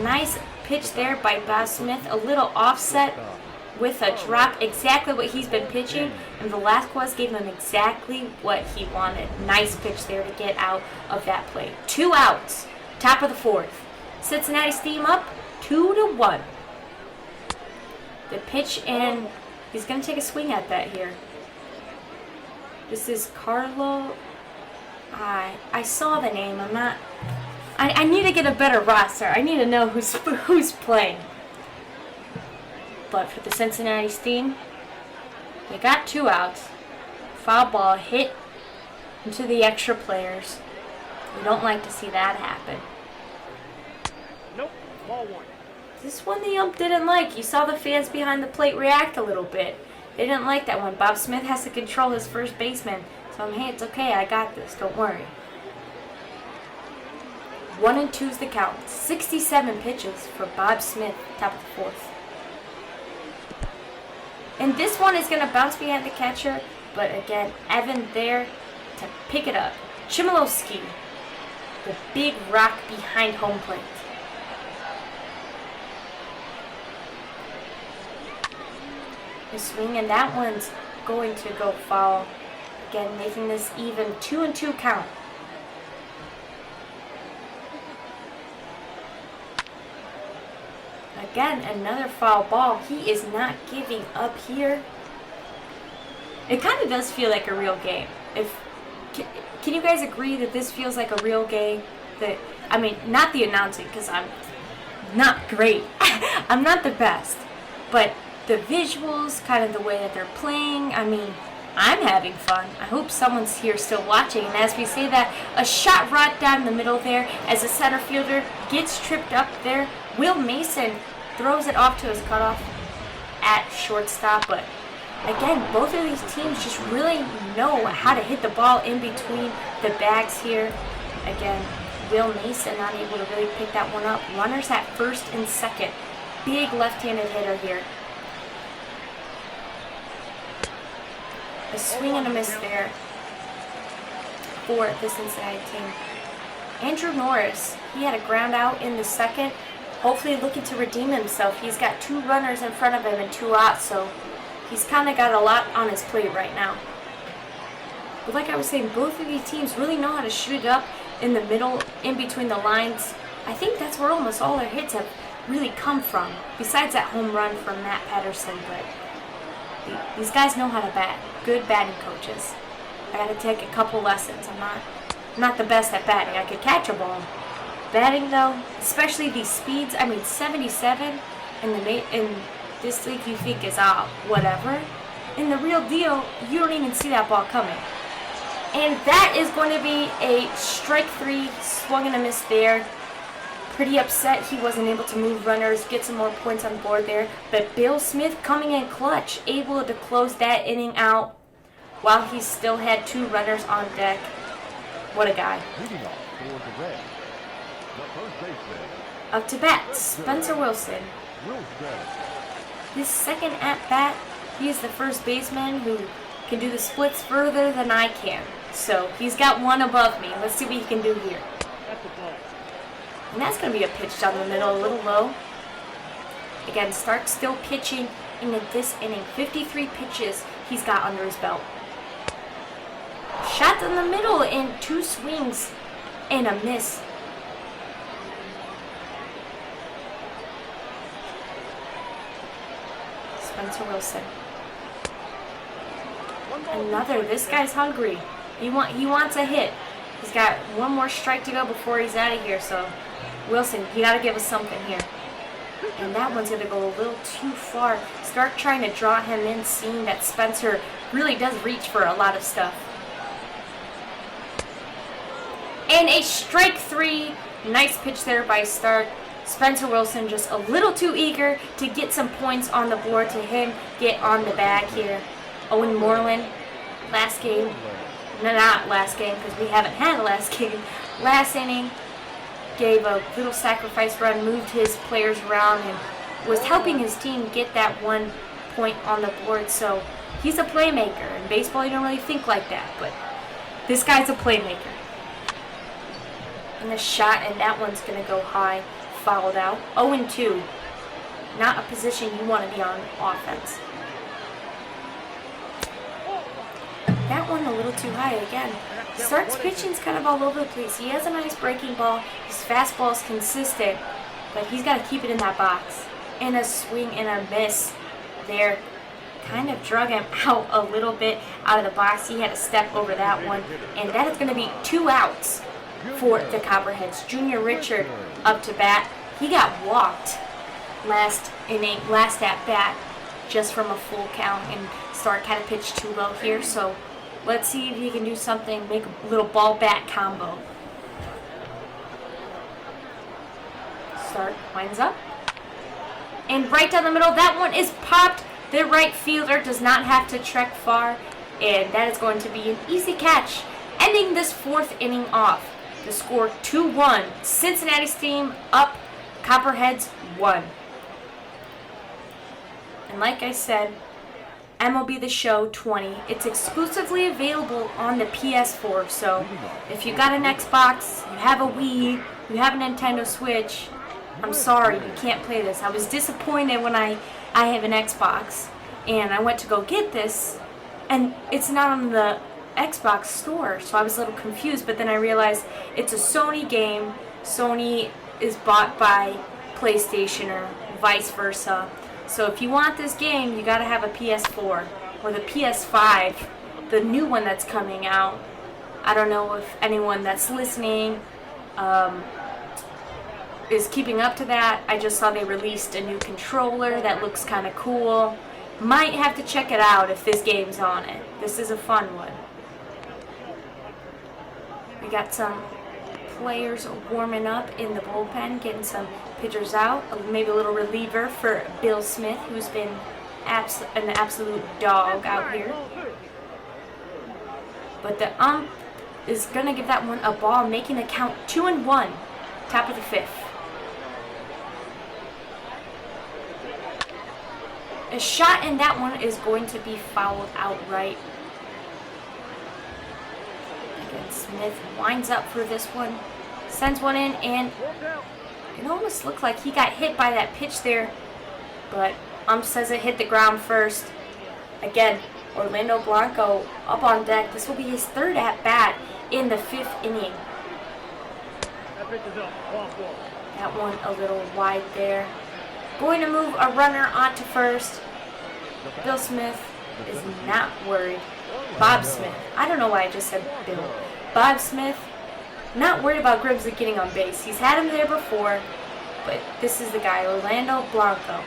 Nice pitch there by Bob Smith. A little offset with a drop, exactly what he's been pitching, and Velasquez gave him exactly what he wanted. Nice pitch there to get out of that plate. 2 outs, top of the 4th. Cincinnati Steam up 2-1. The pitch, and he's going to take a swing at that here. This is Carlo. I saw the name. I need to get a better roster. I need to know who's playing. But for the Cincinnati Steam, they got 2 outs. Foul ball hit into the extra players. We don't like to see that happen. Nope, ball 1. This one the ump didn't like. You saw the fans behind the plate react a little bit. They didn't like that one. Bob Smith has to control his first baseman. So, hey, it's okay. I got this. Don't worry. 1-2's the count. 67 pitches for Bob Smith, top of the 4th. And this one is going to bounce behind the catcher, but again, Evan there to pick it up. Chmielewski, the big rock behind home plate. The swing, and that one's going to go foul. Again, making this even 2-2 count. Again, another foul ball. He is not giving up here. It kind of does feel like a real game. Can you guys agree that this feels like a real game? I mean, not the announcing, because I'm not great. I'm not the best. But the visuals, kind of the way that they're playing, I mean, I'm having fun. I hope someone's here still watching. And as we say that, a shot right down the middle there as the center fielder gets tripped up there. Will Mason throws it off to his cutoff. at shortstop, but again, both of these teams just really know how to hit the ball in between the bags here. Again, Will Mason not able to really pick that one up. Runners at first and second. Big left-handed hitter here. A swing and a miss there for the Cincinnati team. Andrew Norris, he had a ground out in the second. Hopefully looking to redeem himself. He's got 2 runners in front of him and 2 outs, so he's kind of got a lot on his plate right now. But like I was saying, both of these teams really know how to shoot it up in the middle, in between the lines. I think that's where almost all their hits have really come from, besides that home run from Matt Pedersen. But these guys know how to bat. Good batting coaches. I got to take a couple lessons. I'm not the best at batting. I could catch a ball. Batting though, especially these speeds. I mean, 77 in this league you think is whatever. In the real deal, you don't even see that ball coming. And that is going to be a strike 3, swung and a miss there. Pretty upset he wasn't able to move runners, get some more points on board there. But Bill Smith coming in clutch, able to close that inning out while he still had 2 runners on deck. What a guy. Up to bat, Spencer Wilson. His second at bat, he is the first baseman who can do the splits further than I can. So he's got 1 above me. Let's see what he can do here. And that's going to be a pitch down the middle, a little low. Again, Stark still pitching in this inning. 53 pitches he's got under his belt. Shot down the middle in 2 swings and a miss. Spencer Wilson. Another. This guy's hungry. He wants a hit. He's got 1 more strike to go before he's out of here. So, Wilson, you got to give us something here. And that one's going to go a little too far. Start trying to draw him in, seeing that Spencer really does reach for a lot of stuff. And a strike 3. Nice pitch there by Stark. Spencer Wilson just a little too eager to get some points on the board to him get on the bag here. Owen Moreland, last game. No, not last game because we haven't had a last game. Last inning, gave a little sacrifice run, moved his players around, and was helping his team get that 1 point on the board. So he's a playmaker. In baseball, you don't really think like that, but this guy's a playmaker. And the shot, and that one's going to go high, fouled out. 0-2. Not a position you want to be on offense. That one a little too high again. Stark's pitching's kind of all over the place. He has a nice breaking ball. His fastball is consistent, but he's got to keep it in that box. And a swing and a miss there. Kind of drug him out a little bit out of the box. He had to step over that one. And that is going to be 2 outs for the Copperheads. Junior Richard up to bat. He got walked last inning, last at bat, just from a full count, and Stark had to pitch too low here. So let's see if he can do something, make a little ball bat combo. Stark winds up. And right down the middle, that one is popped. The right fielder does not have to trek far, and that is going to be an easy catch, ending this 4th inning off. The score 2-1. Cincinnati's team up, Copperheads 1. And like I said, MLB The Show 20. It's exclusively available on the PS4. So if you got an Xbox, you have a Wii, you have a Nintendo Switch, I'm sorry, you can't play this. I was disappointed when I have an Xbox and I went to go get this and it's not on the Xbox store, so I was a little confused, but then I realized it's a Sony game. Sony is bought by PlayStation or vice versa. So if you want this game, you gotta have a PS4 or the PS5, the new one that's coming out. I don't know if anyone that's listening is keeping up to that. I just saw they released a new controller that looks kind of cool. Might have to check it out if this game's on it. This is a fun one. We got some players warming up in the bullpen, getting some pitchers out. Maybe a little reliever for Bill Smith, who's been an absolute dog out here. But the ump is going to give that one a ball, making the count 2-1. Top of the 5th. A shot in that one is going to be fouled outright. Again, Smith winds up for this one. Sends one in, and it almost looked like he got hit by that pitch there. But ump says it hit the ground first. Again, Orlando Blanco up on deck. This will be his 3rd at-bat in the 5th inning. That one a little wide there. Going to move a runner onto first. Bill Smith is not worried. Bob Smith. I don't know why I just said Bill. Bob Smith, not worried about Grimsley getting on base. He's had him there before, but this is the guy, Orlando Blanco.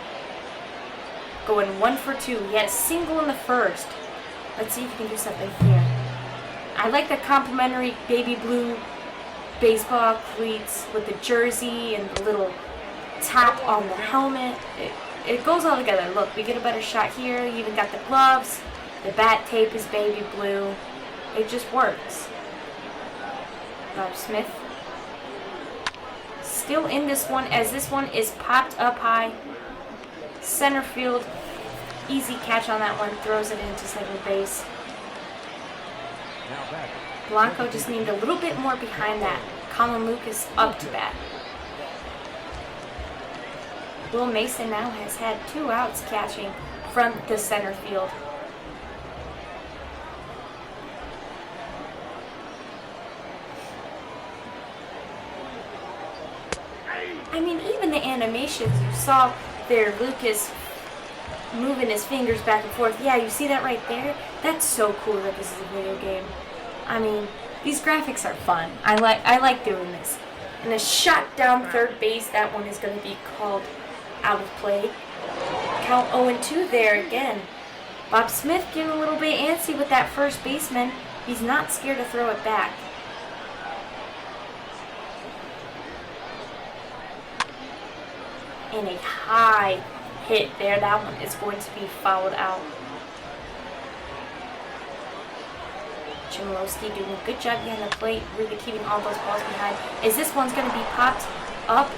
Going 1 for 2. He had a single in the 1st. Let's see if he can do something here. I like the complimentary baby blue baseball cleats with the jersey and the little top on the helmet. It goes all together. Look, we get a better shot here. You even got the gloves. The bat tape is baby blue. It just works. Bob Smith still in this one, as this one is popped up high. Center field. Easy catch on that one. Throws it into second base. Blanco just needed a little bit more behind that. Colin Lucas up to bat. Will Mason now has had 2 outs catching from the center field. I mean, even the animations, you saw there Lucas moving his fingers back and forth. Yeah, you see that right there? That's so cool that this is a video game. I mean, these graphics are fun. I like doing this. And a shot down third base, that one is going to be called out of play. Count 0-2 there again. Bob Smith getting a little bit antsy with that first baseman. He's not scared to throw it back. And a high hit there. That one is going to be fouled out. Chmielewski doing a good job behind the plate, really keeping all those balls behind. Is this one's going to be popped up?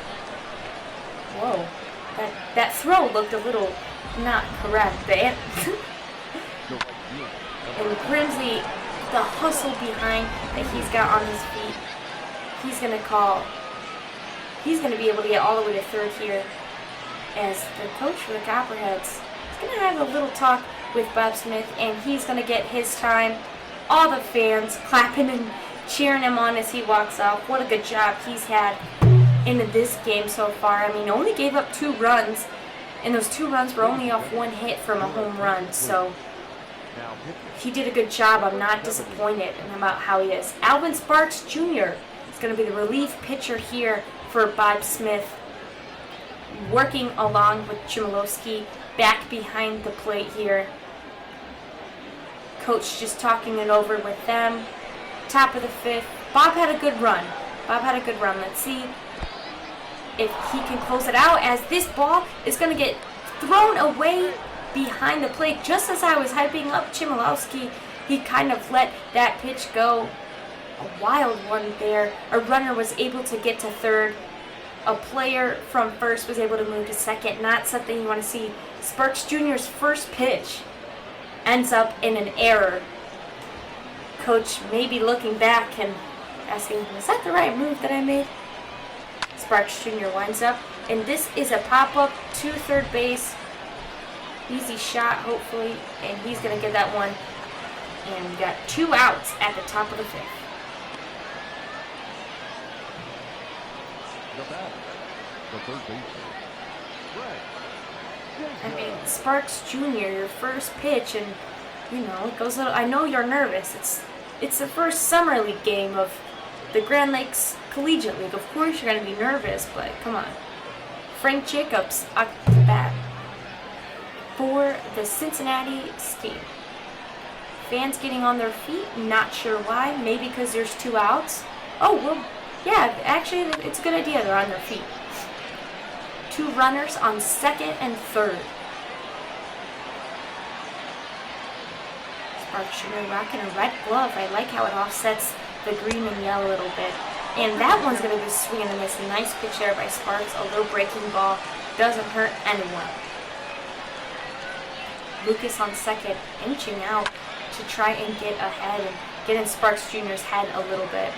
Whoa. That throw looked a little not correct. And Grimsley, the hustle behind that he's got on his feet, he's going to be able to get all the way to third here, as the coach for the Copperheads is going to have a little talk with Bob Smith, and he's going to get his time. All the fans clapping and cheering him on as he walks off. What a good job he's had in this game so far. I mean, only gave up 2 runs, and those 2 runs were only off 1 hit from a home run. So he did a good job. I'm not disappointed about how he is. Alvin Sparks Jr. is going to be the relief pitcher here for Bob Smith, working along with Chmielewski back behind the plate here. Coach just talking it over with them. Top of the 5th. Bob had a good run. Let's see if he can close it out, as this ball is going to get thrown away behind the plate. Just as I was hyping up Chmielewski, he kind of let that pitch go. A wild one there. A runner was able to get to third. A player from first was able to move to second. Not something you want to see. Sparks Jr.'s first pitch ends up in an error. Coach may be looking back and asking, was that the right move that I made? Sparks Jr. winds up, and this is a pop-up to third base. Easy shot, hopefully, and he's going to get that one. And we got 2 outs at the top of the 5th. The third baseman. I mean, Sparks Jr., your first pitch, and it goes a little. I know you're nervous. It's the first summer league game of the Grand Lakes Collegiate League. Of course, you're gonna be nervous, but come on. Frank Jacobs up to bat for the Cincinnati State. Fans getting on their feet. Not sure why. Maybe because there's 2 outs. Oh well, yeah. Actually, it's a good idea. They're on their feet. 2 runners on second and third. Sparks Jr. rocking a red glove. I like how it offsets the green and yellow a little bit. And that one's going to be swing and a miss. A nice pitch there by Sparks. A low breaking ball. Doesn't hurt anyone. Lucas on second, inching out to try and get ahead and get in Sparks Jr.'s head a little bit.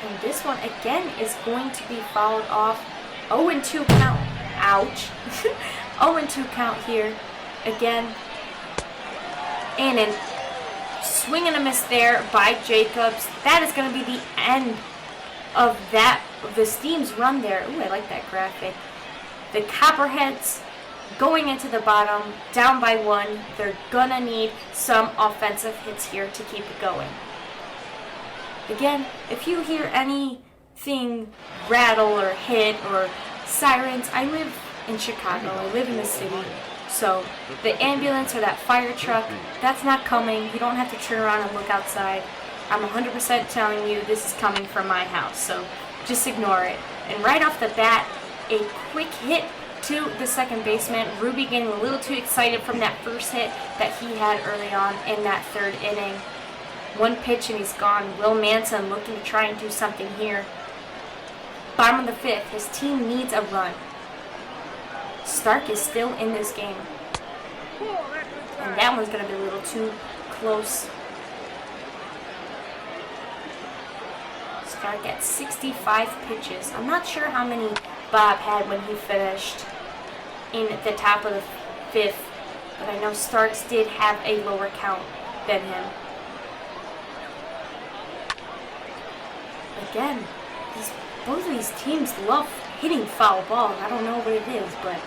And this one again is going to be fouled off. 0-2 count. Ouch. 0-2 count here. Again. And a swing and a miss there by Jacobs. That is going to be the end of this team's run there. Ooh, I like that graphic. The Copperheads going into the bottom, down by 1. They're going to need some offensive hits here to keep it going. Again, if you hear anything rattle or hit or sirens, I live in Chicago. I live in the city. So the ambulance or that fire truck, that's not coming. You don't have to turn around and look outside. I'm 100% telling you this is coming from my house. So just ignore it. And right off the bat, a quick hit to the second baseman. Ruby getting a little too excited from that first hit that he had early on in that third inning. One pitch and he's gone. Will Manson looking to try and do something here. Bottom of the fifth. His team needs a run. Stark is still in this game. And that one's going to be a little too close. Stark at 65 pitches. I'm not sure how many Bob had when he finished in the top of the fifth. But I know Starks did have a lower count than him. Again, both of these teams love hitting foul balls. I don't know what it is, but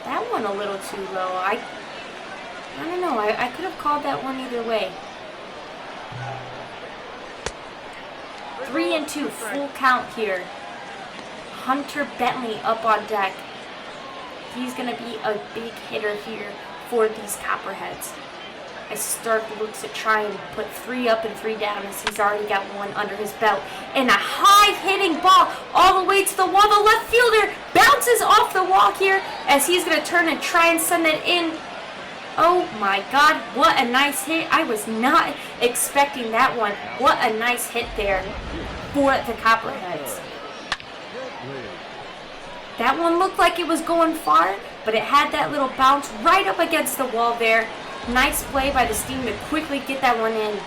that one a little too low. I don't know. I could have called that one either way. 3-2, full count here. Hunter Bentley up on deck. He's going to be a big hitter here for these Copperheads. As Stark looks to try and put 3 up and 3 down as he's already got 1 under his belt. And a high-hitting ball all the way to the wall. The left fielder bounces off the wall here as he's going to turn and try and send it in. Oh my God, what a nice hit. I was not expecting that one. What a nice hit there for the Copperheads. That one looked like it was going far, but it had that little bounce right up against the wall there. Nice play by the team to quickly get that one in.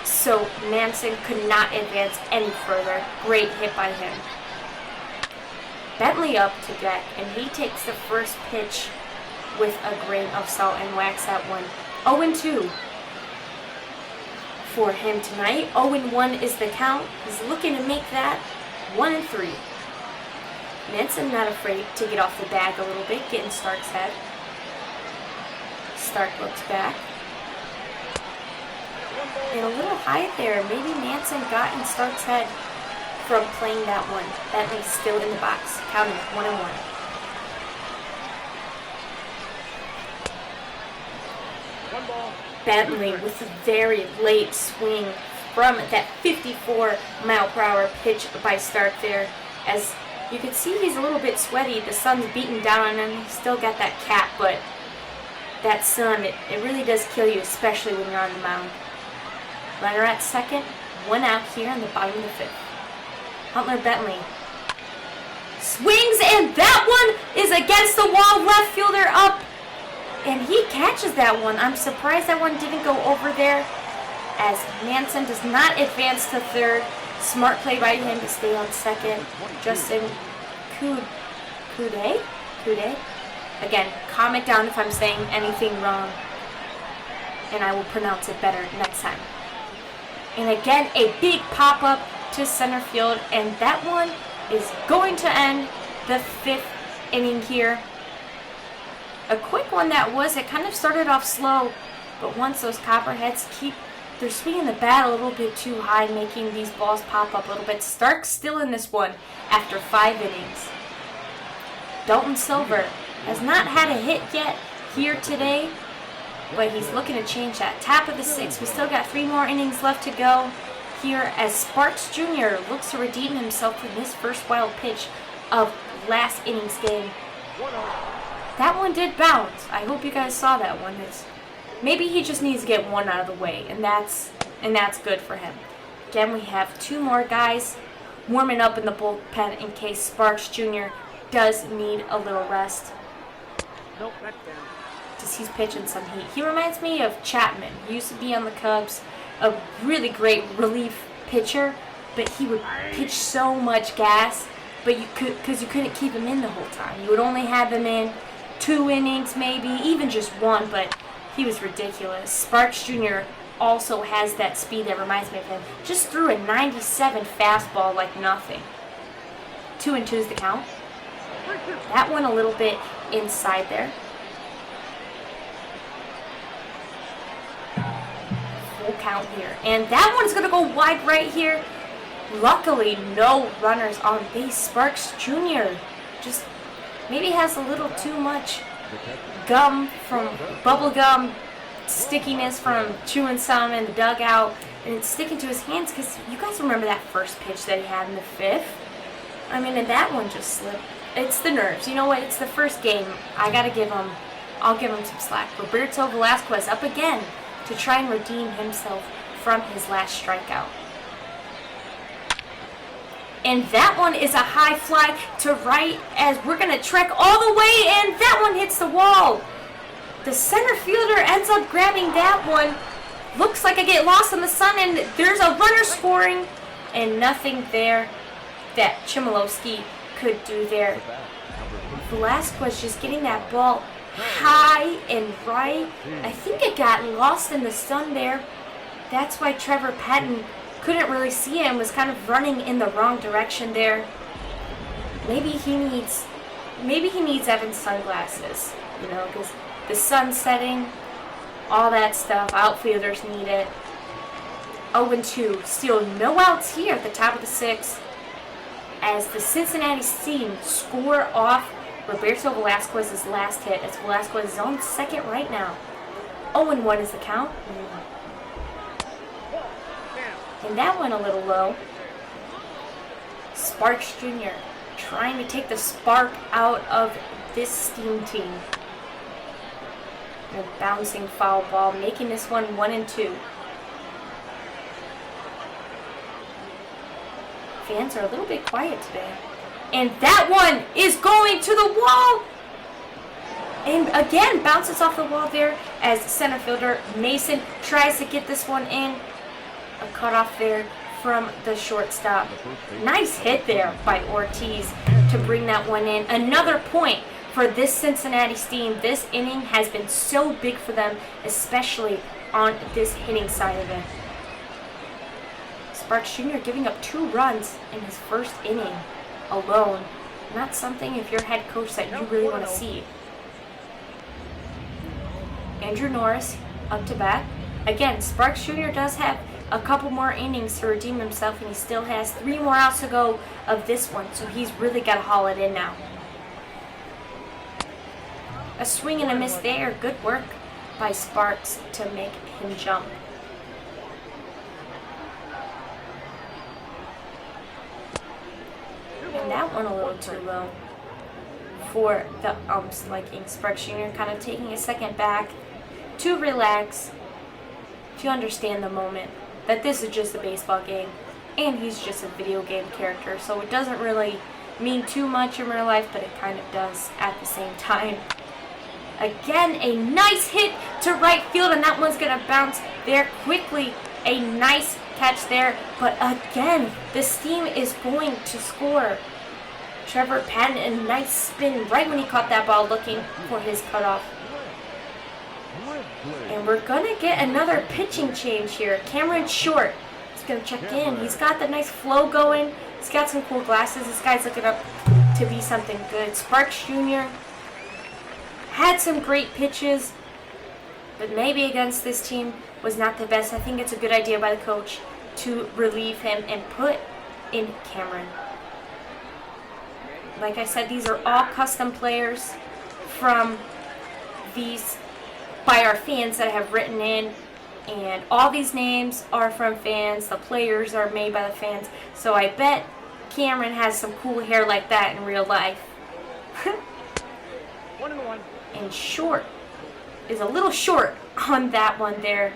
So Manson could not advance any further. Great hit by him. Bentley up to deck, and he takes the first pitch with a grain of salt and whacks that one. 0-2 for him tonight. 0-1 is the count. He's looking to make that 1-3. Manson not afraid to get off the bag a little bit, get in Stark's head. Stark looks back. And a little high there. Maybe Manson got in Stark's head from playing that one. Bentley's still in the box. Counting 1-1. Bentley with a very late swing from that 54-mile-per-hour pitch by Stark there. As you can see, he's a little bit sweaty. The sun's beating down on him. He's still got that cap, but that sun, it really does kill you, especially when you're on the mound. Runner at second, 1 out here in the bottom of the fifth. Hunter Bentley swings, and that one is against the wall. Left fielder up, and he catches that one. I'm surprised that one didn't go over there, as Manson does not advance to third. Smart play by him to stay on second. Justin Kude? Again, comment down if I'm saying anything wrong, and I will pronounce it better next time. And again, a big pop-up to center field, and that one is going to end the fifth inning here. A quick one that was. It kind of started off slow, but once those Copperheads they're swinging the bat a little bit too high, making these balls pop up a little bit. Stark's still in this one after 5 innings. Dalton Silver has not had a hit yet here today, but he's looking to change that. Top of the 6th. We still got 3 more innings left to go. here as Sparks Jr. looks to redeem himself from his first wild pitch of last inning's game. That one did bounce. I hope you guys saw that one. Maybe he just needs to get one out of the way, and that's good for him. Again, we have 2 more guys warming up in the bullpen in case Sparks Jr. does need a little rest. Nope, that's down. Just he's pitching some heat. He reminds me of Chapman. He used to be on the Cubs, a really great relief pitcher, but he would pitch so much gas, but because you couldn't keep him in the whole time. You would only have him in 2 innings, maybe even just 1, but he was ridiculous. Sparks Jr. also has that speed that reminds me of him. Just threw a 97 fastball like nothing. 2-2 is the count. That one a little bit inside there. Full count here. And that one's going to go wide right here. Luckily, no runners on base. Sparks Jr. just maybe has a little too much gum from bubble gum stickiness from chewing some in the dugout, and it's sticking to his hands because you guys remember that first pitch that he had in the 5th? I mean, and that one just slipped. It's the nerves. You know what? It's the first game. I'll give him some slack. Roberto Velasquez up again to try and redeem himself from his last strikeout. And that one is a high fly to right as we're going to trek all the way, and that one hits the wall. The center fielder ends up grabbing that one. Looks like I get lost in the sun, and there's a runner scoring, and nothing there that Chmielewski could do there. Velasquez just getting that ball high and right. I think it got lost in the sun there. That's why Trevor Patton couldn't really see it and was kind of running in the wrong direction there. Maybe he needs Evan's sunglasses, you know, because the sun setting, all that stuff, outfielders need it. 0-2, still no outs here at the top of the 6th as the Cincinnati team score off Roberto Velasquez's last hit as Velasquez is on second right now. 0-1 is the count. And that went a little low. Sparks Jr. trying to take the spark out of this Steam team. And a bouncing foul ball, making this one 1-2. Fans are a little bit quiet today. And that one is going to the wall! And again, bounces off the wall there as center fielder Mason tries to get this one in. A cutoff there from the shortstop. Nice hit there by Ortiz to bring that one in. Another point for this Cincinnati team. This inning has been so big for them, especially on this hitting side of it. Sparks Jr. giving up 2 runs in his first inning alone. Not something if you're head coach that you really want to see. Andrew Norris up to bat. Again, Sparks Jr. does have a couple more innings to redeem himself, and he still has 3 more outs to go of this one, so he's really got to haul it in now. A swing and a miss there. Good work by Sparks to make him jump. And that one a little too low for the ump's liking. Sparks Jr. kind of taking a second back to relax, to understand the moment that this is just a baseball game and he's just a video game character, so it doesn't really mean too much in real life, but it kind of does at the same time. Again, a nice hit to right field, and that one's going to bounce there quickly. A nice catch there, but again, this team is going to score. Trevor Patton, a nice spin right when he caught that ball looking for his cutoff. And we're going to get another pitching change here. Cameron Short is going to check in. He's got the nice flow going. He's got some cool glasses. This guy's looking up to be something good. Sparks Jr. had some great pitches, but maybe against this team was not the best. I think it's a good idea by the coach to relieve him and put in Cameron. Like I said, these are all custom players from these by our fans that have written in And all these names are from fans. The players are made by the fans. So I bet Cameron has some cool hair like that in real life. 1-1. And short is a little short on that one there.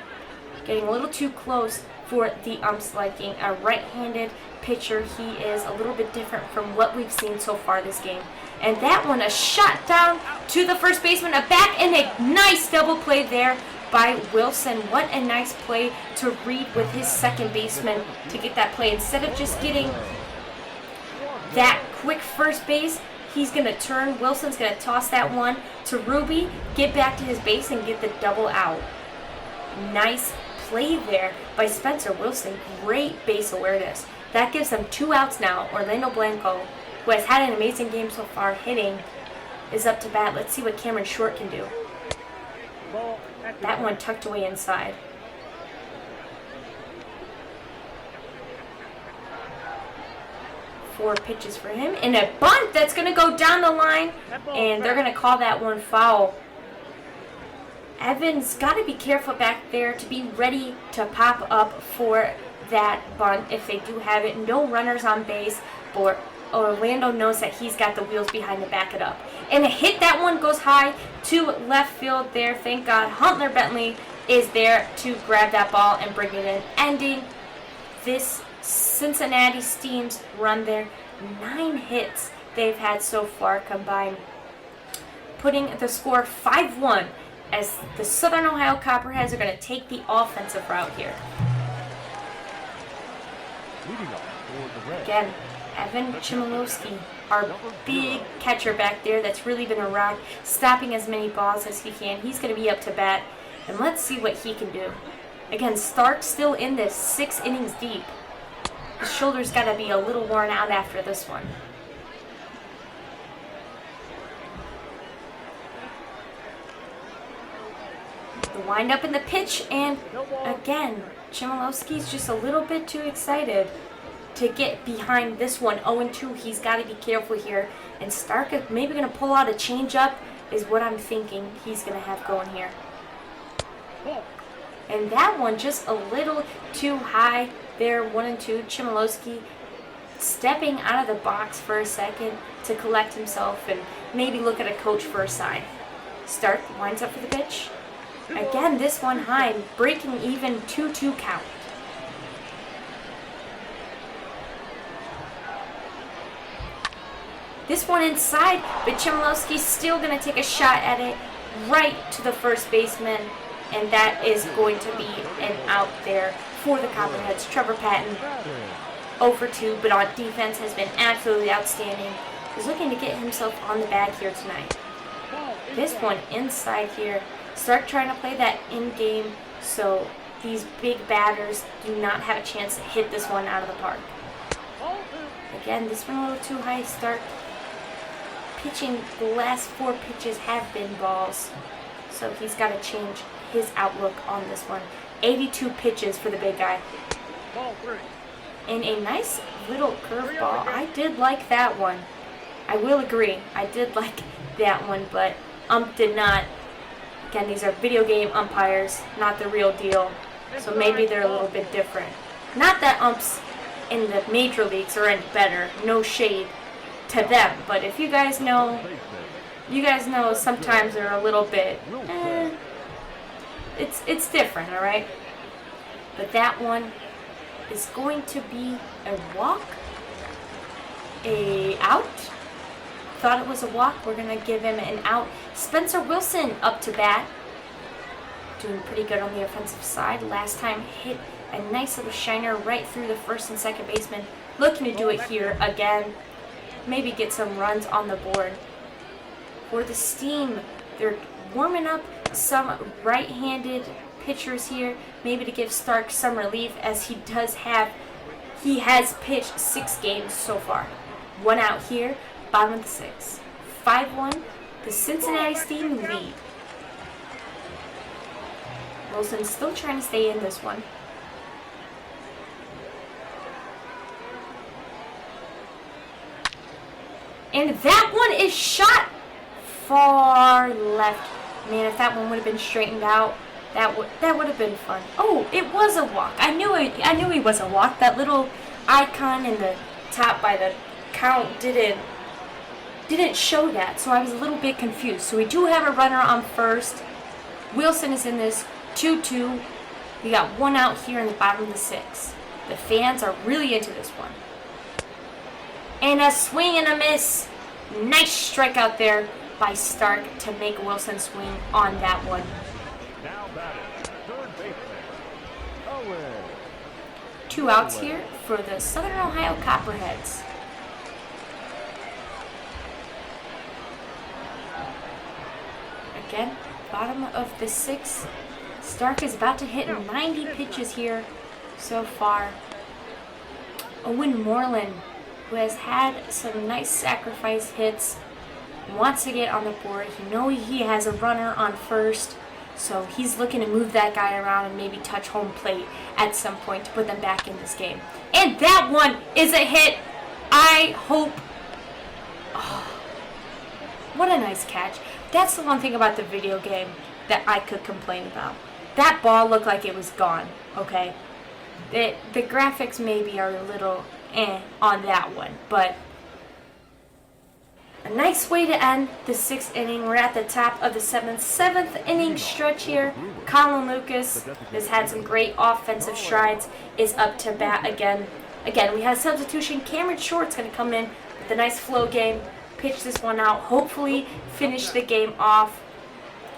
Getting a little too close for the ump's liking. A right-handed pitcher. He is a little bit different from what we've seen so far this game. And that one, a shot down to the first baseman. A back and a nice double play there by Wilson. What a nice play to read with his second baseman to get that play. Instead of just getting that quick first base, he's going to turn. Wilson's going to toss that one to Ruby, get back to his base, and get the double out. Nice play there by Spencer Wilson. Great base awareness. That gives them 2 outs now. Orlando Blanco, who has had an amazing game so far hitting, is up to bat. Let's see what Cameron Short can do. That one tucked away inside. Four pitches for him. And a bunt that's going to go down the line. And they're going to call that one foul. Evans got to be careful back there to be ready to pop up for that bunt if they do have it. No runners on base. But Orlando knows that he's got the wheels behind to back it up. And a hit, that one goes high to left field there. Thank God Hunter Bentley is there to grab that ball and bring it in. Ending this Cincinnati Steam's run there. 9 hits they've had so far combined. Putting the score 5-1 as the Southern Ohio Copperheads are going to take the offensive route here. Again, Evan Chmielewski, our big catcher back there that's really been a rock, stopping as many balls as he can. He's going to be up to bat, and let's see what he can do. Again, Stark still in this, 6 innings deep. His shoulder's got to be a little worn out after this one. The wind up in the pitch, and again, Chmielewski's just a little bit too excited to get behind this one. 0-2, he's got to be careful here. And Stark is maybe going to pull out a changeup, is what I'm thinking he's going to have going here. And that one just a little too high there. 1-2. Chmielewski stepping out of the box for a second to collect himself and maybe look at a coach for a sign. Stark winds up for the pitch. Again, this one high, breaking even 2-2 count. This one inside, but Chmielewski's still going to take a shot at it right to the first baseman, and that is going to be an out there for the Copperheads. Trevor Patton, 0-2, but on defense has been absolutely outstanding. He's looking to get himself on the bag here tonight. This one inside here. Start trying to play that in-game so these big batters do not have a chance to hit this one out of the park. Again, this one a little too high. Start pitching. The last 4 pitches have been balls, so he's got to change his outlook on this one. 82 pitches for the big guy. And a nice little curveball. I did like that one. I will agree. I did like that one, but ump did not. Again, these are video game umpires, not the real deal, so maybe they're a little bit different. Not that umps in the major leagues are any better, no shade to them, but if you guys know sometimes they're a little bit, it's different, all right? But that one is going to be a walk, a out. Thought it was a walk. We're going to give him an out. Spencer Wilson up to bat. Doing pretty good on the offensive side. Last time hit a nice little shiner right through the first and second baseman. Looking to do it here again. Maybe get some runs on the board. For the Steam, they're warming up some right-handed pitchers here. Maybe to give Stark some relief, as he has pitched 6 games so far. 1 out here. Bottom of the 6th. 5-1, the Cincinnati Steam lead. Wilson's still trying to stay in this one. And that one is shot far left. Man, if that one would have been straightened out, That would have been fun. Oh, it was a walk. I knew he was a walk. That little icon in the top by the count didn't show that, so I was a little bit confused. So we do have a runner on first. Wilson is in this 2-2. We got one out here in the bottom of the 6th. The fans are really into this one. And a swing and a miss. Nice strikeout there by Stark to make Wilson swing on that one. Now batting, third baseman, Owen. 2 outs here for the Southern Ohio Copperheads. Again, bottom of the 6th. Stark is about to hit 90 pitches here so far. Owen Moreland, who has had some nice sacrifice hits, wants to get on the board. You know he has a runner on first, so he's looking to move that guy around and maybe touch home plate at some point to put them back in this game. And that one is a hit. I hope. Oh, what a nice catch. That's the one thing about the video game that I could complain about. That ball looked like it was gone, okay? The graphics maybe are a little on that one, but a nice way to end the 6th inning. We're at the top of the 7th inning stretch here. Colin Lucas has had some great offensive strides, is up to bat again. Again, we had a substitution. Cameron Short's going to come in with a nice flow game, pitch this one out, hopefully finish the game off.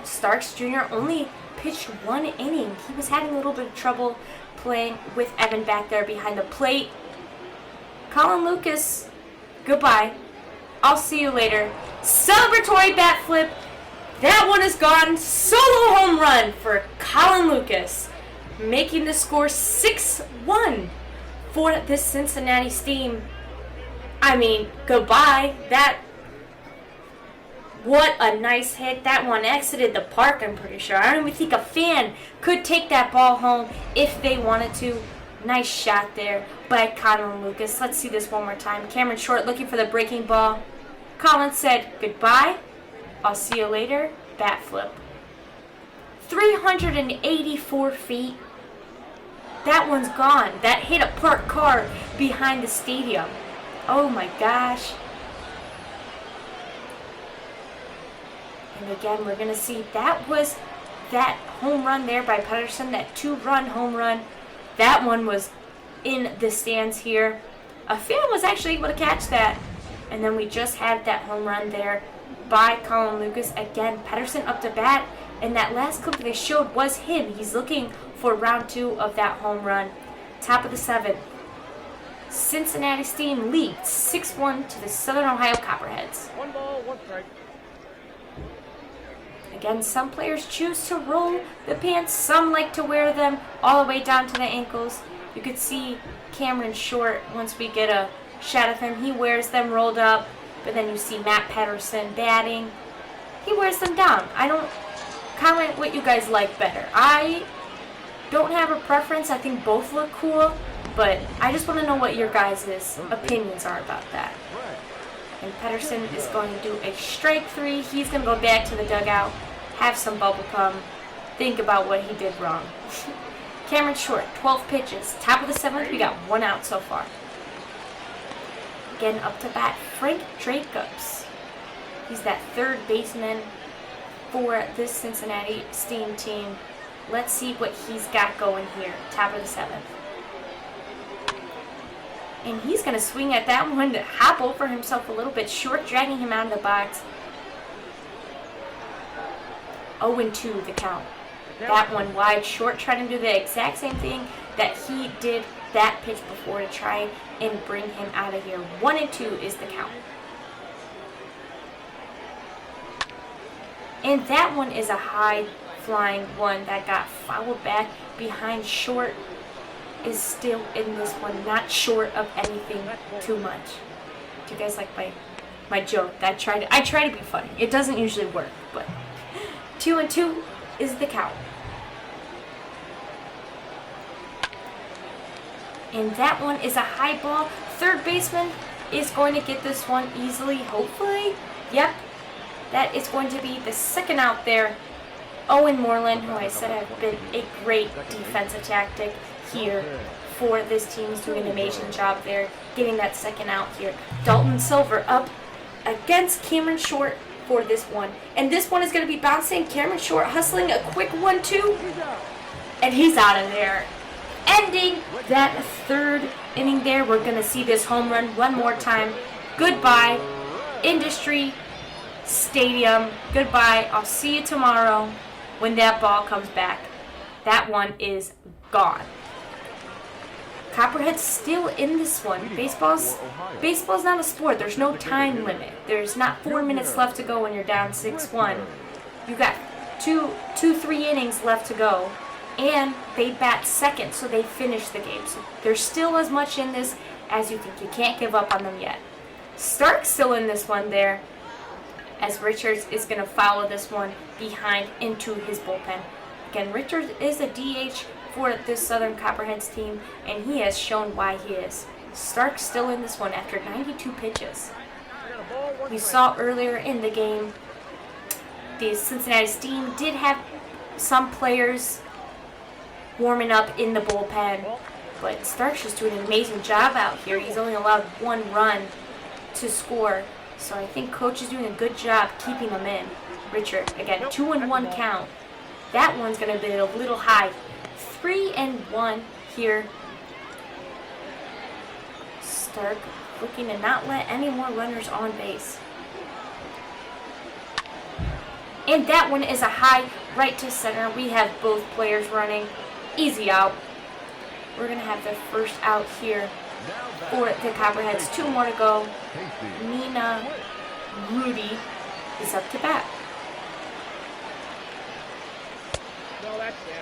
Starks Jr. only pitched 1 inning. He was having a little bit of trouble playing with Evan back there behind the plate. Colin Lucas, goodbye. I'll see you later. Celebratory bat flip. That one is gone. Solo home run for Colin Lucas, making the score 6-1 for this Cincinnati Steam. I mean, goodbye. What a nice hit. That one exited the park, I'm pretty sure. I don't even think a fan could take that ball home if they wanted to. Nice shot there by Colin Lucas. Let's see this one more time. Cameron Short looking for the breaking ball. Colin said, goodbye. I'll see you later. Bat flip. 384 feet. That one's gone. That hit a parked car behind the stadium. Oh my gosh. And again, we're going to see that was that home run there by PETERSON, that 2-run home run. That one was in the stands here. A fan was actually able to catch that. And then we just had that home run there by Colin Lucas. Again, PETERSON up to bat. And that last clip they showed was him. He's looking for round 2 of that home run. Top of the 7th. Cincinnati Steam leads 6-1 to the Southern Ohio Copperheads. 1 ball, 1 strike. Again, some players choose to roll the pants. Some like to wear them all the way down to the ankles. You could see Cameron Short, once we get a shot of him, he wears them rolled up. But then you see Matt PETERSON batting. He wears them down. I don't comment what you guys like better. I don't have a preference. I think both look cool. But I just want to know what your guys' opinions are about that. And PETERSON is going to do a strike 3. He's going to go back to the dugout, have some bubble gum, think about what he did wrong. Cameron Short, 12 pitches. Top of the 7th, we got 1 out so far. Again, up to bat, Frank Jacobs. He's that 3rd baseman for this Cincinnati Steam team. Let's see what he's got going here. Top of the 7th. And he's going to swing at that one to hop over himself a little bit. Short dragging him out of the box. 0-2 the count. That one wide. Short trying to do the exact same thing that he did that pitch before to try and bring him out of here. 1-2 is the count. And that one is a high flying one that got fouled back behind. Short is still in this one, not short of anything too much. Do you guys like my joke? I try to be funny. It doesn't usually work, but 2-2 is the count. And that one is a high ball. 3rd baseman is going to get this one easily, hopefully. Yep, that is going to be the 2nd out there Owen Moreland, who I said have been a great defensive tactic here for this team. He's doing an amazing job there, getting that second out here. Dalton Silver up against Cameron Short for this one. And this one is going to be bouncing. Cameron Short hustling a quick 1-2. And he's out of there. Ending that third inning there. We're going to see this home run one more time. Goodbye, Industry Stadium. Goodbye. I'll see you tomorrow when that ball comes back. That one is gone. Copperheads still in this one. Baseball's not a sport. There's no time limit. There's not 4 minutes left to go when you're down 6-1. You got three innings left to go, and they bat second, so they finish the game. So there's still as much in this as you think. You can't give up on them yet. Stark's still in this one there, as Richards is going to follow this one behind into his bullpen. Again, Richards is a DH for this Southern Copperheads team, and he has shown why he is. Stark's still in this one after 92 pitches. We saw earlier in the game, the Cincinnati Steam did have some players warming up in the bullpen, but Stark's just doing an amazing job out here. He's only allowed 1 run to score, so I think coach is doing a good job keeping him in. Richard, again, 2-1 count. That one's going to be a little high. 3-1 here. Stark looking to not let any more runners on base. And that one is a high right to center. We have both players running. Easy out. We're going to have the first out here for the Copperheads. 2 more to go. Nina Rudy is up to bat.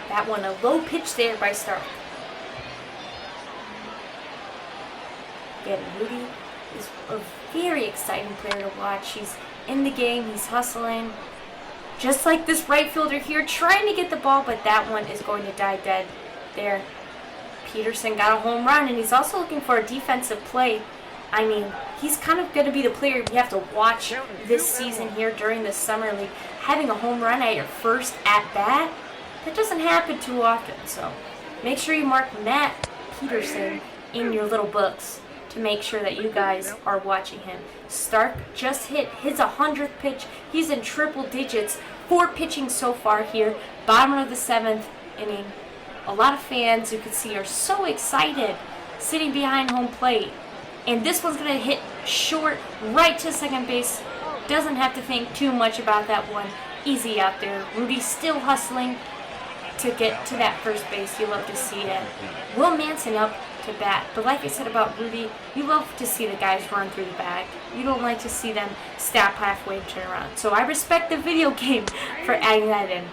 That one, a low pitch there by Stark. Again, Rudy is a very exciting player to watch. He's in the game, he's hustling. Just like this right fielder here, trying to get the ball, but that one is going to die dead there. Peterson got a home run, and he's also looking for a defensive play. I mean, he's kind of going to be the player we have to watch this season here during the Summer League. Having a home run at your first at-bat, that doesn't happen too often, so make sure you mark Matt Peterson in your little books to make sure that you guys are watching him. Stark just hit his 100th pitch. He's in triple digits. 4 pitching so far here. Bottom of the 7th inning. A lot of fans you can see are so excited sitting behind home plate. And this one's going to hit short right to second base. Doesn't have to think too much about that one. Easy out there. Rudy still hustling to get to that first base. You love to see it. Will Manson up to bat. But like I said about Rudy, you love to see the guys run through the bag. You don't like to see them stop halfway and turn around. So I respect the video game for adding that in.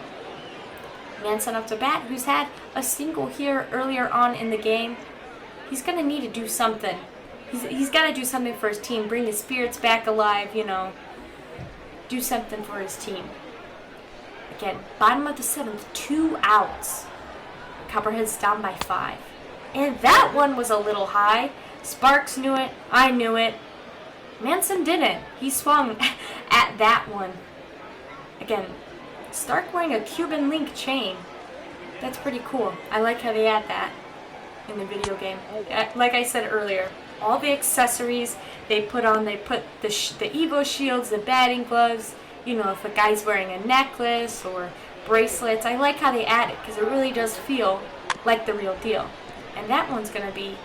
Manson up to bat, who's had a single here earlier on in the game. He's going to need to do something. He's got to do something for his team. Bring the spirits back alive, you know. Do something for his team. Again, bottom of the 7th, 2 outs. Copperheads down by 5. And that one was a little high. Sparks knew it. I knew it. Manson didn't. He swung at that one. Again, Stark wearing a Cuban link chain. That's pretty cool. I like how they add that in the video game. Like I said earlier, all the accessories they put on, they put the Evo shields, the batting gloves, you know, if a guy's wearing a necklace or bracelets. I like how they add it because it really does feel like the real deal. And that one's going to be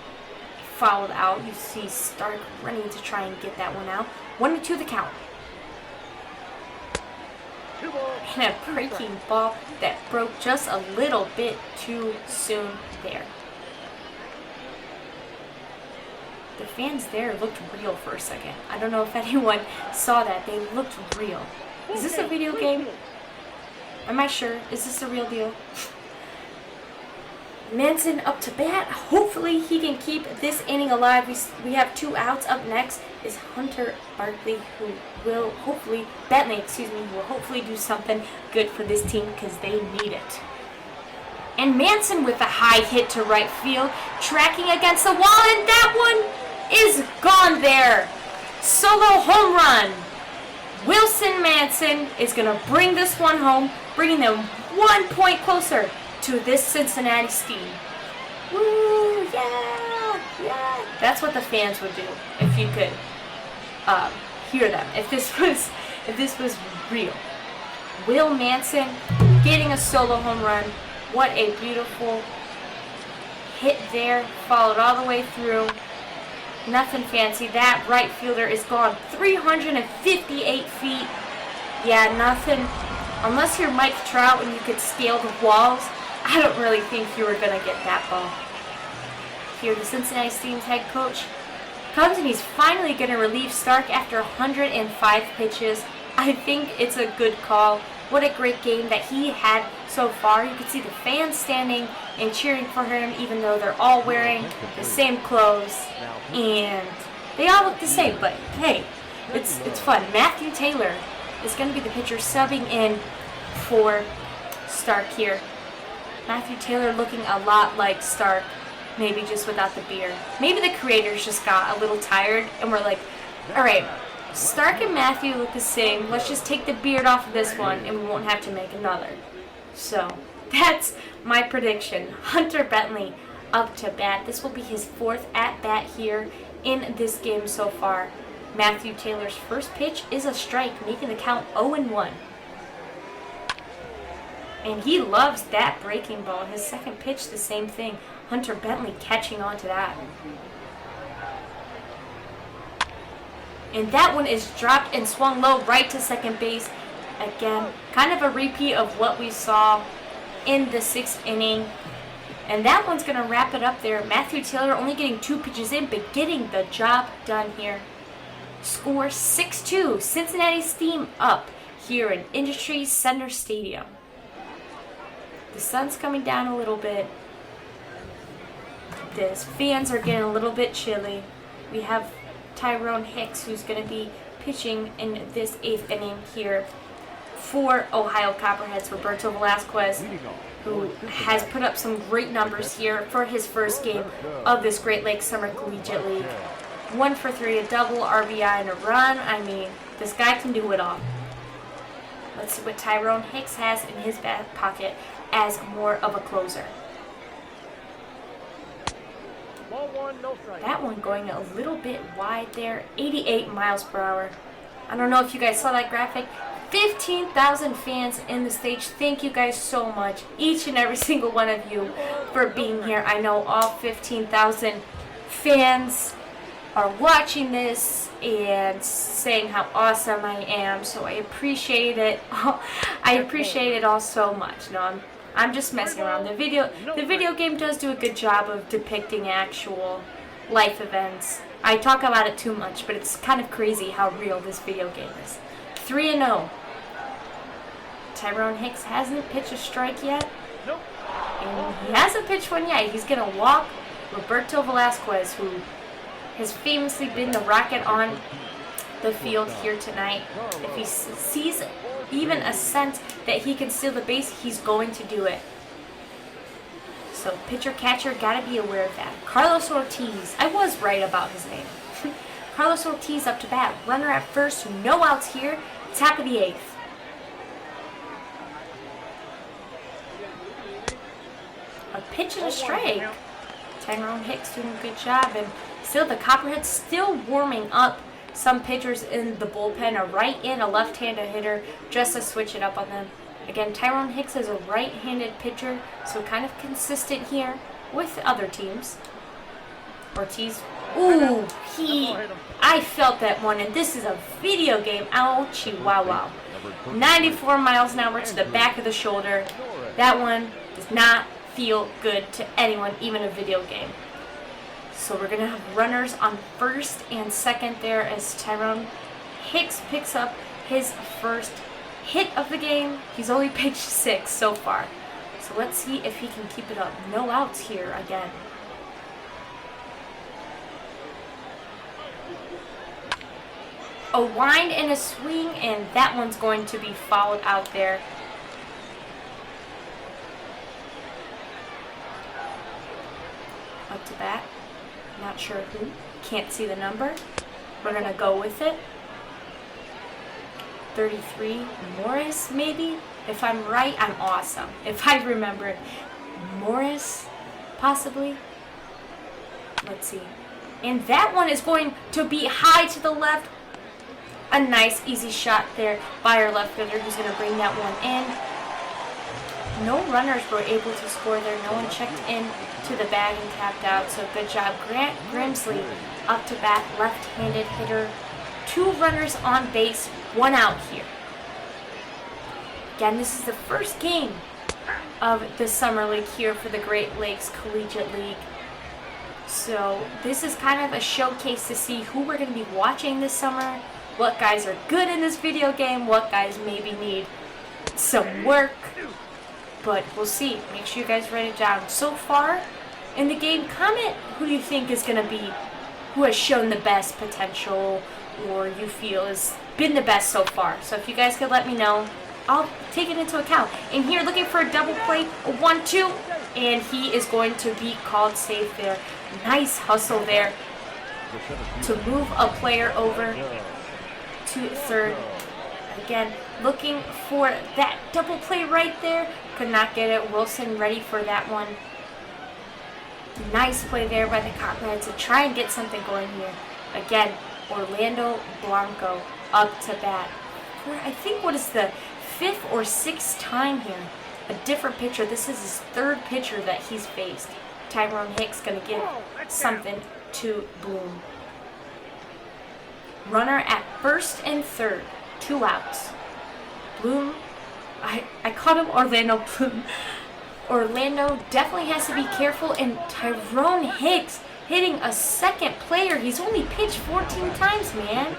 fouled out. You see Stark running to try and get that one out. 1-2 the count. And a breaking ball that broke just a little bit too soon there. The fans there looked real for a second. I don't know if anyone saw that. They looked real. Is this a video game? Am I sure? Is this the real deal? Manson up to bat. Hopefully he can keep this inning alive. We have 2 outs. Up next is Hunter Barkley, who will hopefully, Bentley, will hopefully do something good for this team because they need it. And Manson with a high hit to right field, tracking against the wall, and that one is gone there. Solo home run. Wilson Manson is going to bring this one home, bringing them 1 point closer to this Cincinnati Steam. Woo, yeah, yeah. That's what the fans would do if you could hear them. If this was real. Will Manson getting a solo home run. What a beautiful hit there. Followed all the way through. Nothing fancy. That right fielder is gone 358 feet. Yeah, nothing. Unless you're Mike Trout and you could scale the walls, I don't really think you were going to get that ball. Here, the Cincinnati Steam's head coach comes and he's finally going to relieve Stark after 105 pitches. I think it's a good call. What a great game that he had so far. You can see the fans standing and cheering for him, even though they're all wearing the same clothes and they all look the same. But hey, it's fun. Matthew Taylor is going to be the pitcher subbing in for Stark here. Matthew Taylor looking a lot like Stark, maybe just without the beard. Maybe the creators just got a little tired and were like, alright, Stark and Matthew look the same. Let's just take the beard off of this one and we won't have to make another. So, that's my prediction. Hunter Bentley up to bat. This will be his 4th at-bat here in this game so far. Matthew Taylor's first pitch is a strike, making the count 0-1. And he loves that breaking ball. His second pitch, the same thing. Hunter Bentley catching on to that. And that one is dropped and swung low right to second base. Again, kind of a repeat of what we saw in the 6th inning. And that one's going to wrap it up there. Matthew Taylor only getting 2 pitches in, but getting the job done here. Score 6-2. Cincinnati Steam up here in Industry Center Stadium. The sun's coming down a little bit. The fans are getting a little bit chilly. We have Tyrone Hicks, who's going to be pitching in this 8th inning here for Ohio Copperheads. Roberto Velasquez, who has put up some great numbers here for his first game of this Great Lakes Summer Collegiate League. 1 for 3, a double, RBI, and a run. I mean, this guy can do it all. Let's see what Tyrone Hicks has in his back pocket as more of a closer. Ball 1, no strike. That one going a little bit wide there, 88 miles per hour. I don't know if you guys saw that graphic. 15,000 fans in the stage. Thank you guys so much, each and every single one of you, for being here. I know all 15,000 fans are watching this and saying how awesome I am, so I appreciate it. I appreciate it all so much. No, I'm just messing around. The video game does do a good job of depicting actual life events. I talk about it too much, but it's kind of crazy how real this video game is. 3-0. Tyrone Hicks hasn't pitched a strike yet. Nope. And he hasn't pitched one yet. He's going to walk Roberto Velasquez, who has famously been the rocket on the field here tonight. If he sees even a sense that he can steal the base, he's going to do it. So pitcher-catcher, got to be aware of that. Carlos Ortiz. I was right about his name. Carlos Ortiz up to bat. Runner at first, no outs here. Top of the 8th. A pitch and a strike. Tyrone Hicks doing a good job. And still the Copperheads still warming up. Some pitchers in the bullpen, a right and a left-handed hitter, just to switch it up on them. Again, Tyrone Hicks is a right-handed pitcher, so kind of consistent here with other teams. Ortiz, ooh, I felt that one, and this is a video game. Ouchie, wow. 94 miles an hour to the back of the shoulder. That one does not feel good to anyone, even a video game. So we're going to have runners on first and second there as Tyrone Hicks picks up his first hit of the game. He's only pitched 6 so far. So let's see if he can keep it up. No outs here again. A wind and a swing, and that one's going to be fouled out there. Up to bat. Not sure who. Can't see the number. We're going to go with it. 33, Norris maybe? If I'm right, I'm awesome. If I remember Norris, possibly. Let's see. And that one is going to be high to the left. A nice, easy shot there by our left fielder who's going to bring that one in. No runners were able to score there. No one checked in to the bag and tapped out. So good job. Grant Grimsley up to bat, left-handed hitter. 2 runners on base, 1 out here. Again, this is the first game of the Summer League here for the Great Lakes Collegiate League. So this is kind of a showcase to see who we're going to be watching this summer, what guys are good in this video game, what guys maybe need some work. But we'll see. Make sure you guys write it down. So far in the game, comment who do you think is going to be, who has shown the best potential or you feel has been the best so far. So if you guys could let me know, I'll take it into account. And here looking for a double play, a 1-2, and he is going to be called safe there. Nice hustle there to move a player over to third. Again, looking for that double play right there. Could not get it. Wilson ready for that one. Nice play there by the Copperheads to try and get something going here. Again, Orlando Blanco up to bat. For I think what is the 5th or 6th time here. A different pitcher. This is his 3rd pitcher that he's faced. Tyrone Hicks going to give something to Bloom. Runner at first and third. 2 outs. Bloom, I called him Orlando Bloom. Orlando definitely has to be careful, and Tyrone Hicks hitting a second player. He's only pitched 14 times, man.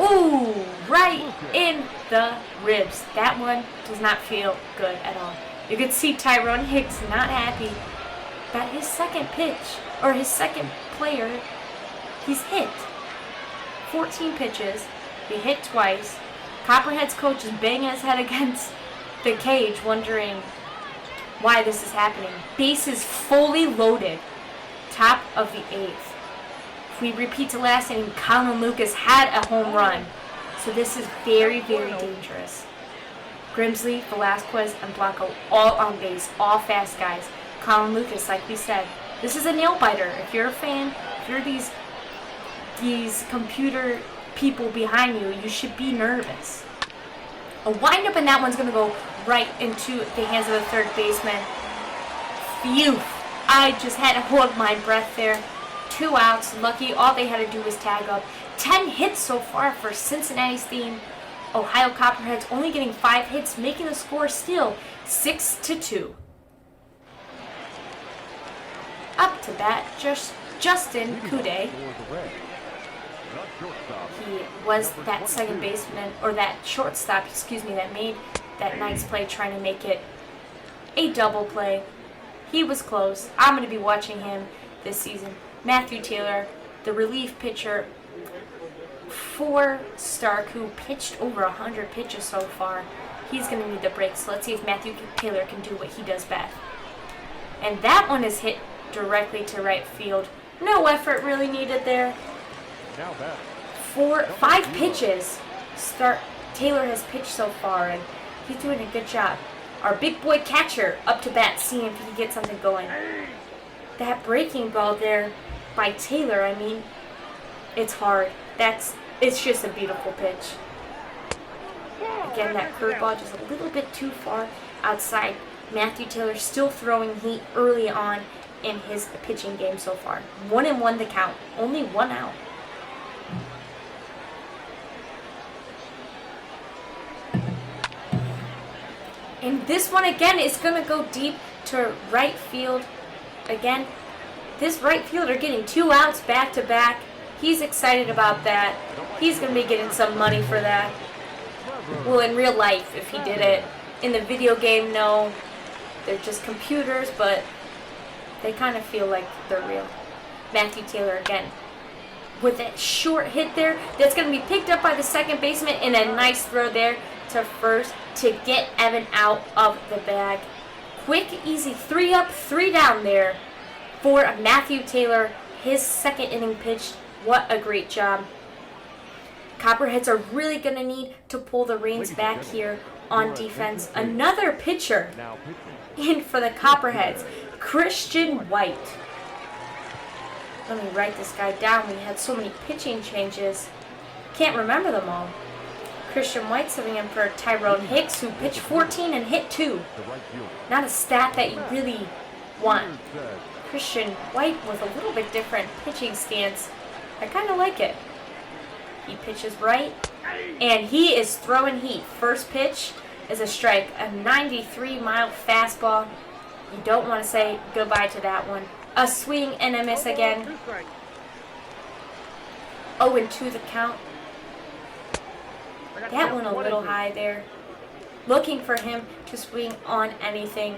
Ooh, right in the ribs. That one does not feel good at all. You can see Tyrone Hicks not happy that his second pitch, or his second player, he's hit. 14 pitches, he hit twice. Copperheads coach is banging his head against the cage, wondering why this is happening. Bases fully loaded. Top of the 8th. If we repeat to last inning, Colin Lucas had a home run. So this is very, very dangerous. Grimsley, Velasquez, and Blanco all on base, all fast guys. Colin Lucas, like we said, this is a nail biter. If you're a fan, if you're these computer people behind you, you should be nervous. A windup, and that one's going to go right into the hands of the third baseman. Phew. I just had to hold my breath there. 2 outs. Lucky. All they had to do was tag up. 10 hits so far for Cincinnati's team. Ohio Copperheads only getting 5 hits, making the score still 6-2. Up to bat, Justin Kude. He was that second baseman, or that shortstop, excuse me, that made that nice play trying to make it a double play. He was close. I'm going to be watching him this season. Matthew Taylor, the relief pitcher for Stark, who pitched over 100 pitches so far. He's going to need the break, so let's see if Matthew Taylor can do what he does best. And that one is hit directly to right field. No effort really needed there. 5 pitches Taylor has pitched so far, and he's doing a good job. Our big boy catcher up to bat, seeing if he can get something going. That breaking ball there by Taylor, I mean, it's hard. It's just a beautiful pitch. Again, that curveball just a little bit too far outside. Matthew Taylor still throwing heat early on in his pitching game so far. 1-1 the count. Only 1 out. And this one again is going to go deep to right field. Again, this right fielder getting 2 outs back to back. He's excited about that. He's going to be getting some money for that. Well, in real life, if he did it. In the video game, no. They're just computers, but they kind of feel like they're real. Matthew Taylor again. With that short hit there, that's going to be picked up by the second baseman, and a nice throw there to first to get Evan out of the bag. Quick, easy 3 up, 3 down there for Matthew Taylor. His second inning pitch. What a great job. Copperheads are really going to need to pull the reins back here on defense, another pitcher Now pitching. in for the Copperheads, Christian White. Let me write this guy down. We had so many pitching changes. Can't remember them all. Christian White subbing in for Tyrone Hicks, who pitched 14 and hit 2. The right fielder. Not a stat that you really want. Set. Christian White with a little bit different pitching stance. I kind of like it. He pitches right, and he is throwing heat. First pitch is a strike, a 93-mile fastball. You don't want to say goodbye to that one. A swing and a miss again. 2 strikes. 0-2 the count. That one a little high there. Looking for him to swing on anything.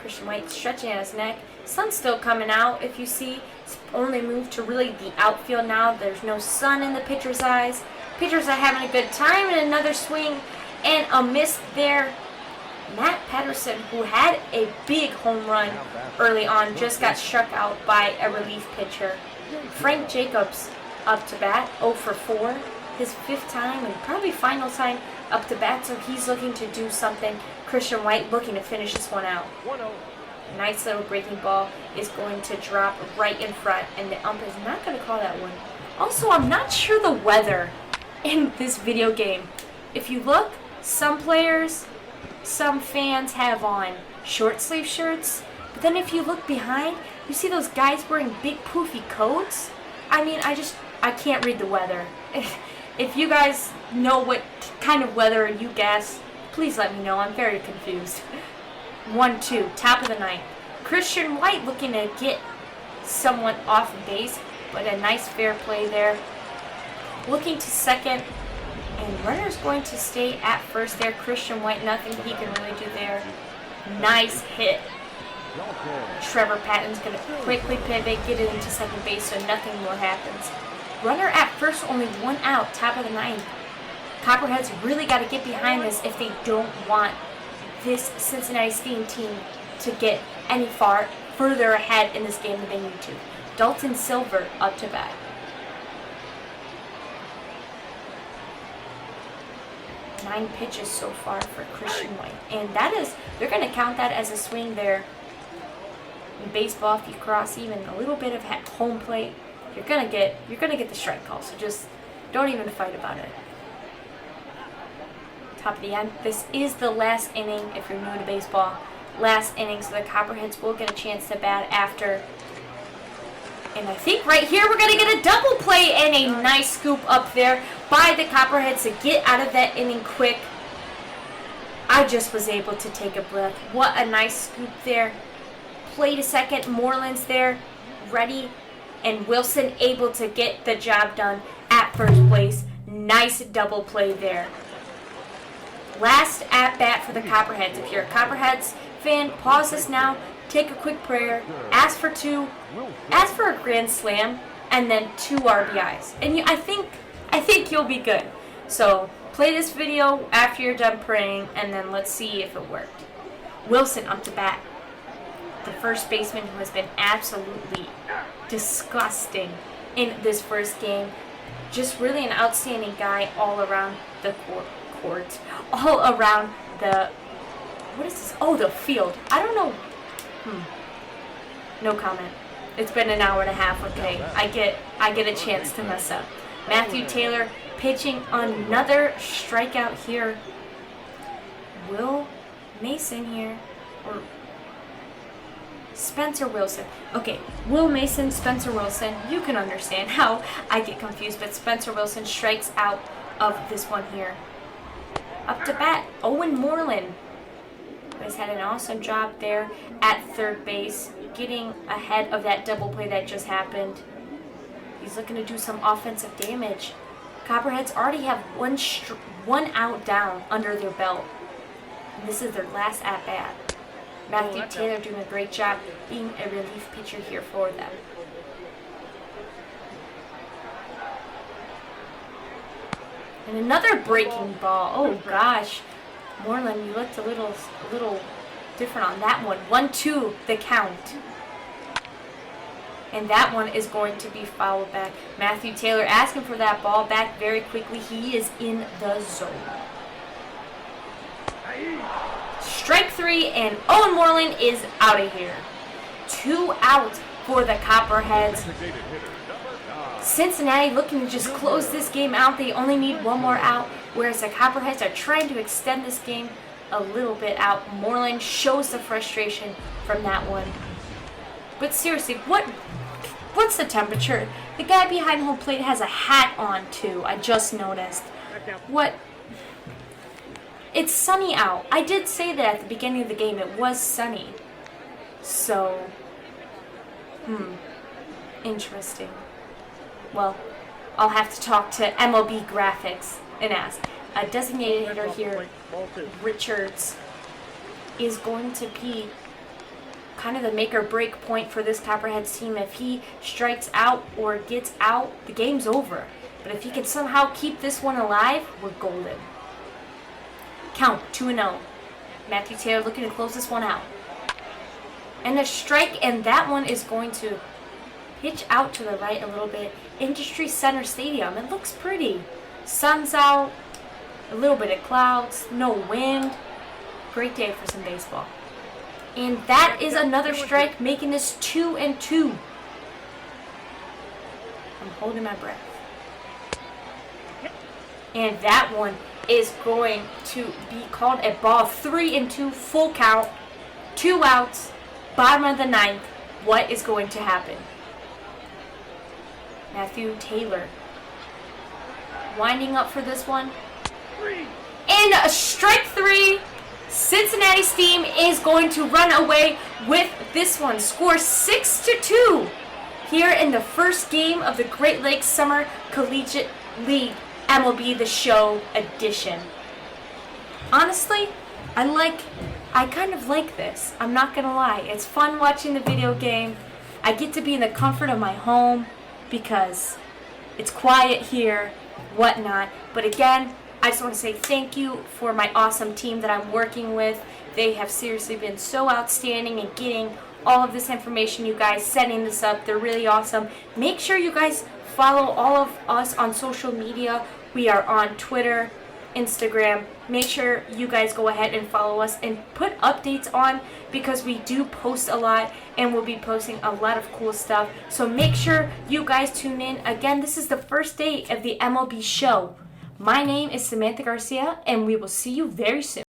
Christian White stretching at his neck. Sun's still coming out. If you see, it's only moved to really the outfield now. There's no sun in the pitcher's eyes. Pitchers are having a good time, and another swing and a miss there. Matt Pedersen, who had a big home run early on, just got struck out by a relief pitcher. Frank Jacobs up to bat, 0 for 4. His 5th time and probably final time up to bat, so he's looking to do something. Christian White looking to finish this one out. 1-0. Nice little breaking ball is going to drop right in front, and the ump is not going to call that one. Also, I'm not sure the weather in this video game. If you look, some players, some fans have on short sleeve shirts, but then if you look behind, you see those guys wearing big poofy coats. I mean, I can't read the weather. If you guys know what kind of weather you guess, please let me know. I'm very confused. 1-2, top of the ninth. Christian White looking to get someone off base, but a nice fair play there. Looking to second, and runner's going to stay at first there. Christian White, nothing he can really do there. Nice hit. Trevor Patton's going to quickly pivot, get it into second base so nothing more happens. Runner at first, only 1 out, top of the ninth. Copperheads really got to get behind this if they don't want this Cincinnati Steam team to get any further ahead in this game than they need to. Dalton Silver up to bat. Nine pitches so far for Christian White, and they're going to count that as a swing there. In baseball, if you cross even a little bit of home plate, you're gonna get the strike call. So just don't even fight about it. Top of the end. This is the last inning. If you're new to baseball, last inning, so the Copperheads will get a chance to bat after. And I think right here we're gonna get a double play and a nice scoop up there by the Copperheads to get out of that inning quick. I just was able to take a breath. What a nice scoop there. Play to second. Moreland's there, ready, and Wilson able to get the job done at first place. Nice double play there. Last at bat for the Copperheads. If you're a Copperheads fan, pause this now. Take a quick prayer. Ask for a grand slam, and then 2 RBIs. And I think you'll be good. So play this video after you're done praying, and then let's see if it worked. Wilson up to bat. The first baseman who has been absolutely disgusting in this first game. Just really an outstanding guy all around the court. All around the, what is this? Oh, the field. I don't know. No comment. It's been an hour and a half, okay? I get a chance to mess up. Matthew Taylor pitching another strikeout here. Will Mason here, or Spencer Wilson. Okay, Will Mason, Spencer Wilson. You can understand how I get confused, but Spencer Wilson strikes out of this one here. Up to bat, Owen Moreland, who has had an awesome job there at third base, getting ahead of that double play that just happened. He's looking to do some offensive damage. Copperheads already have one out down under their belt. And this is their last at-bat. Matthew Taylor doing a great job being a relief pitcher here for them. And another breaking ball. Oh gosh. Moreland, you looked a little different on that one. 1-2 the count. And that one is going to be fouled back. Matthew Taylor asking for that ball back very quickly. He is in the zone. Strike 3, and Owen Moreland is out of here. 2 outs for the Copperheads. Cincinnati looking to just close this game out. They only need 1 more out, whereas the Copperheads are trying to extend this game a little bit out. Moreland shows the frustration from that one. But seriously, what's the temperature? The guy behind home plate has a hat on too. I just noticed. What? It's sunny out. I did say that at the beginning of the game. It was sunny. So, interesting. Well, I'll have to talk to MLB graphics and ask. A designated hitter here, Richards, is going to be kind of the make or break point for this Copperheads team. If he strikes out or gets out, the game's over. But if he can somehow keep this one alive, we're golden. Count 2-0. Matthew Taylor looking to close this one out. And a strike, and that one is going to pitch out to the right a little bit. Industry Center Stadium. It looks pretty. Sun's out. A little bit of clouds. No wind. Great day for some baseball. And that is another strike, making this 2-2. I'm holding my breath. And that one is going to be called a ball. 3-2, full count. 2 outs. Bottom of the 9th. What is going to happen? Matthew Taylor winding up for this one. And a strike 3. Cincinnati Steam is going to run away with this one. Score 6-2 here in the first game of the Great Lakes Summer Collegiate League MLB The Show edition. Honestly, I kind of like this. I'm not gonna lie. It's fun watching the video game. I get to be in the comfort of my home because it's quiet here, whatnot. But again, I just want to say thank you for my awesome team that I'm working with. They have seriously been so outstanding in getting all of this information, you guys, setting this up. They're really awesome. Make sure you guys follow all of us on social media. We are on Twitter, Instagram. Make sure you guys go ahead and follow us and put updates on, because we do post a lot and we'll be posting a lot of cool stuff. So make sure you guys tune in. Again, this is the first day of the MLB show. My name is Samantha Garcia, and we will see you very soon.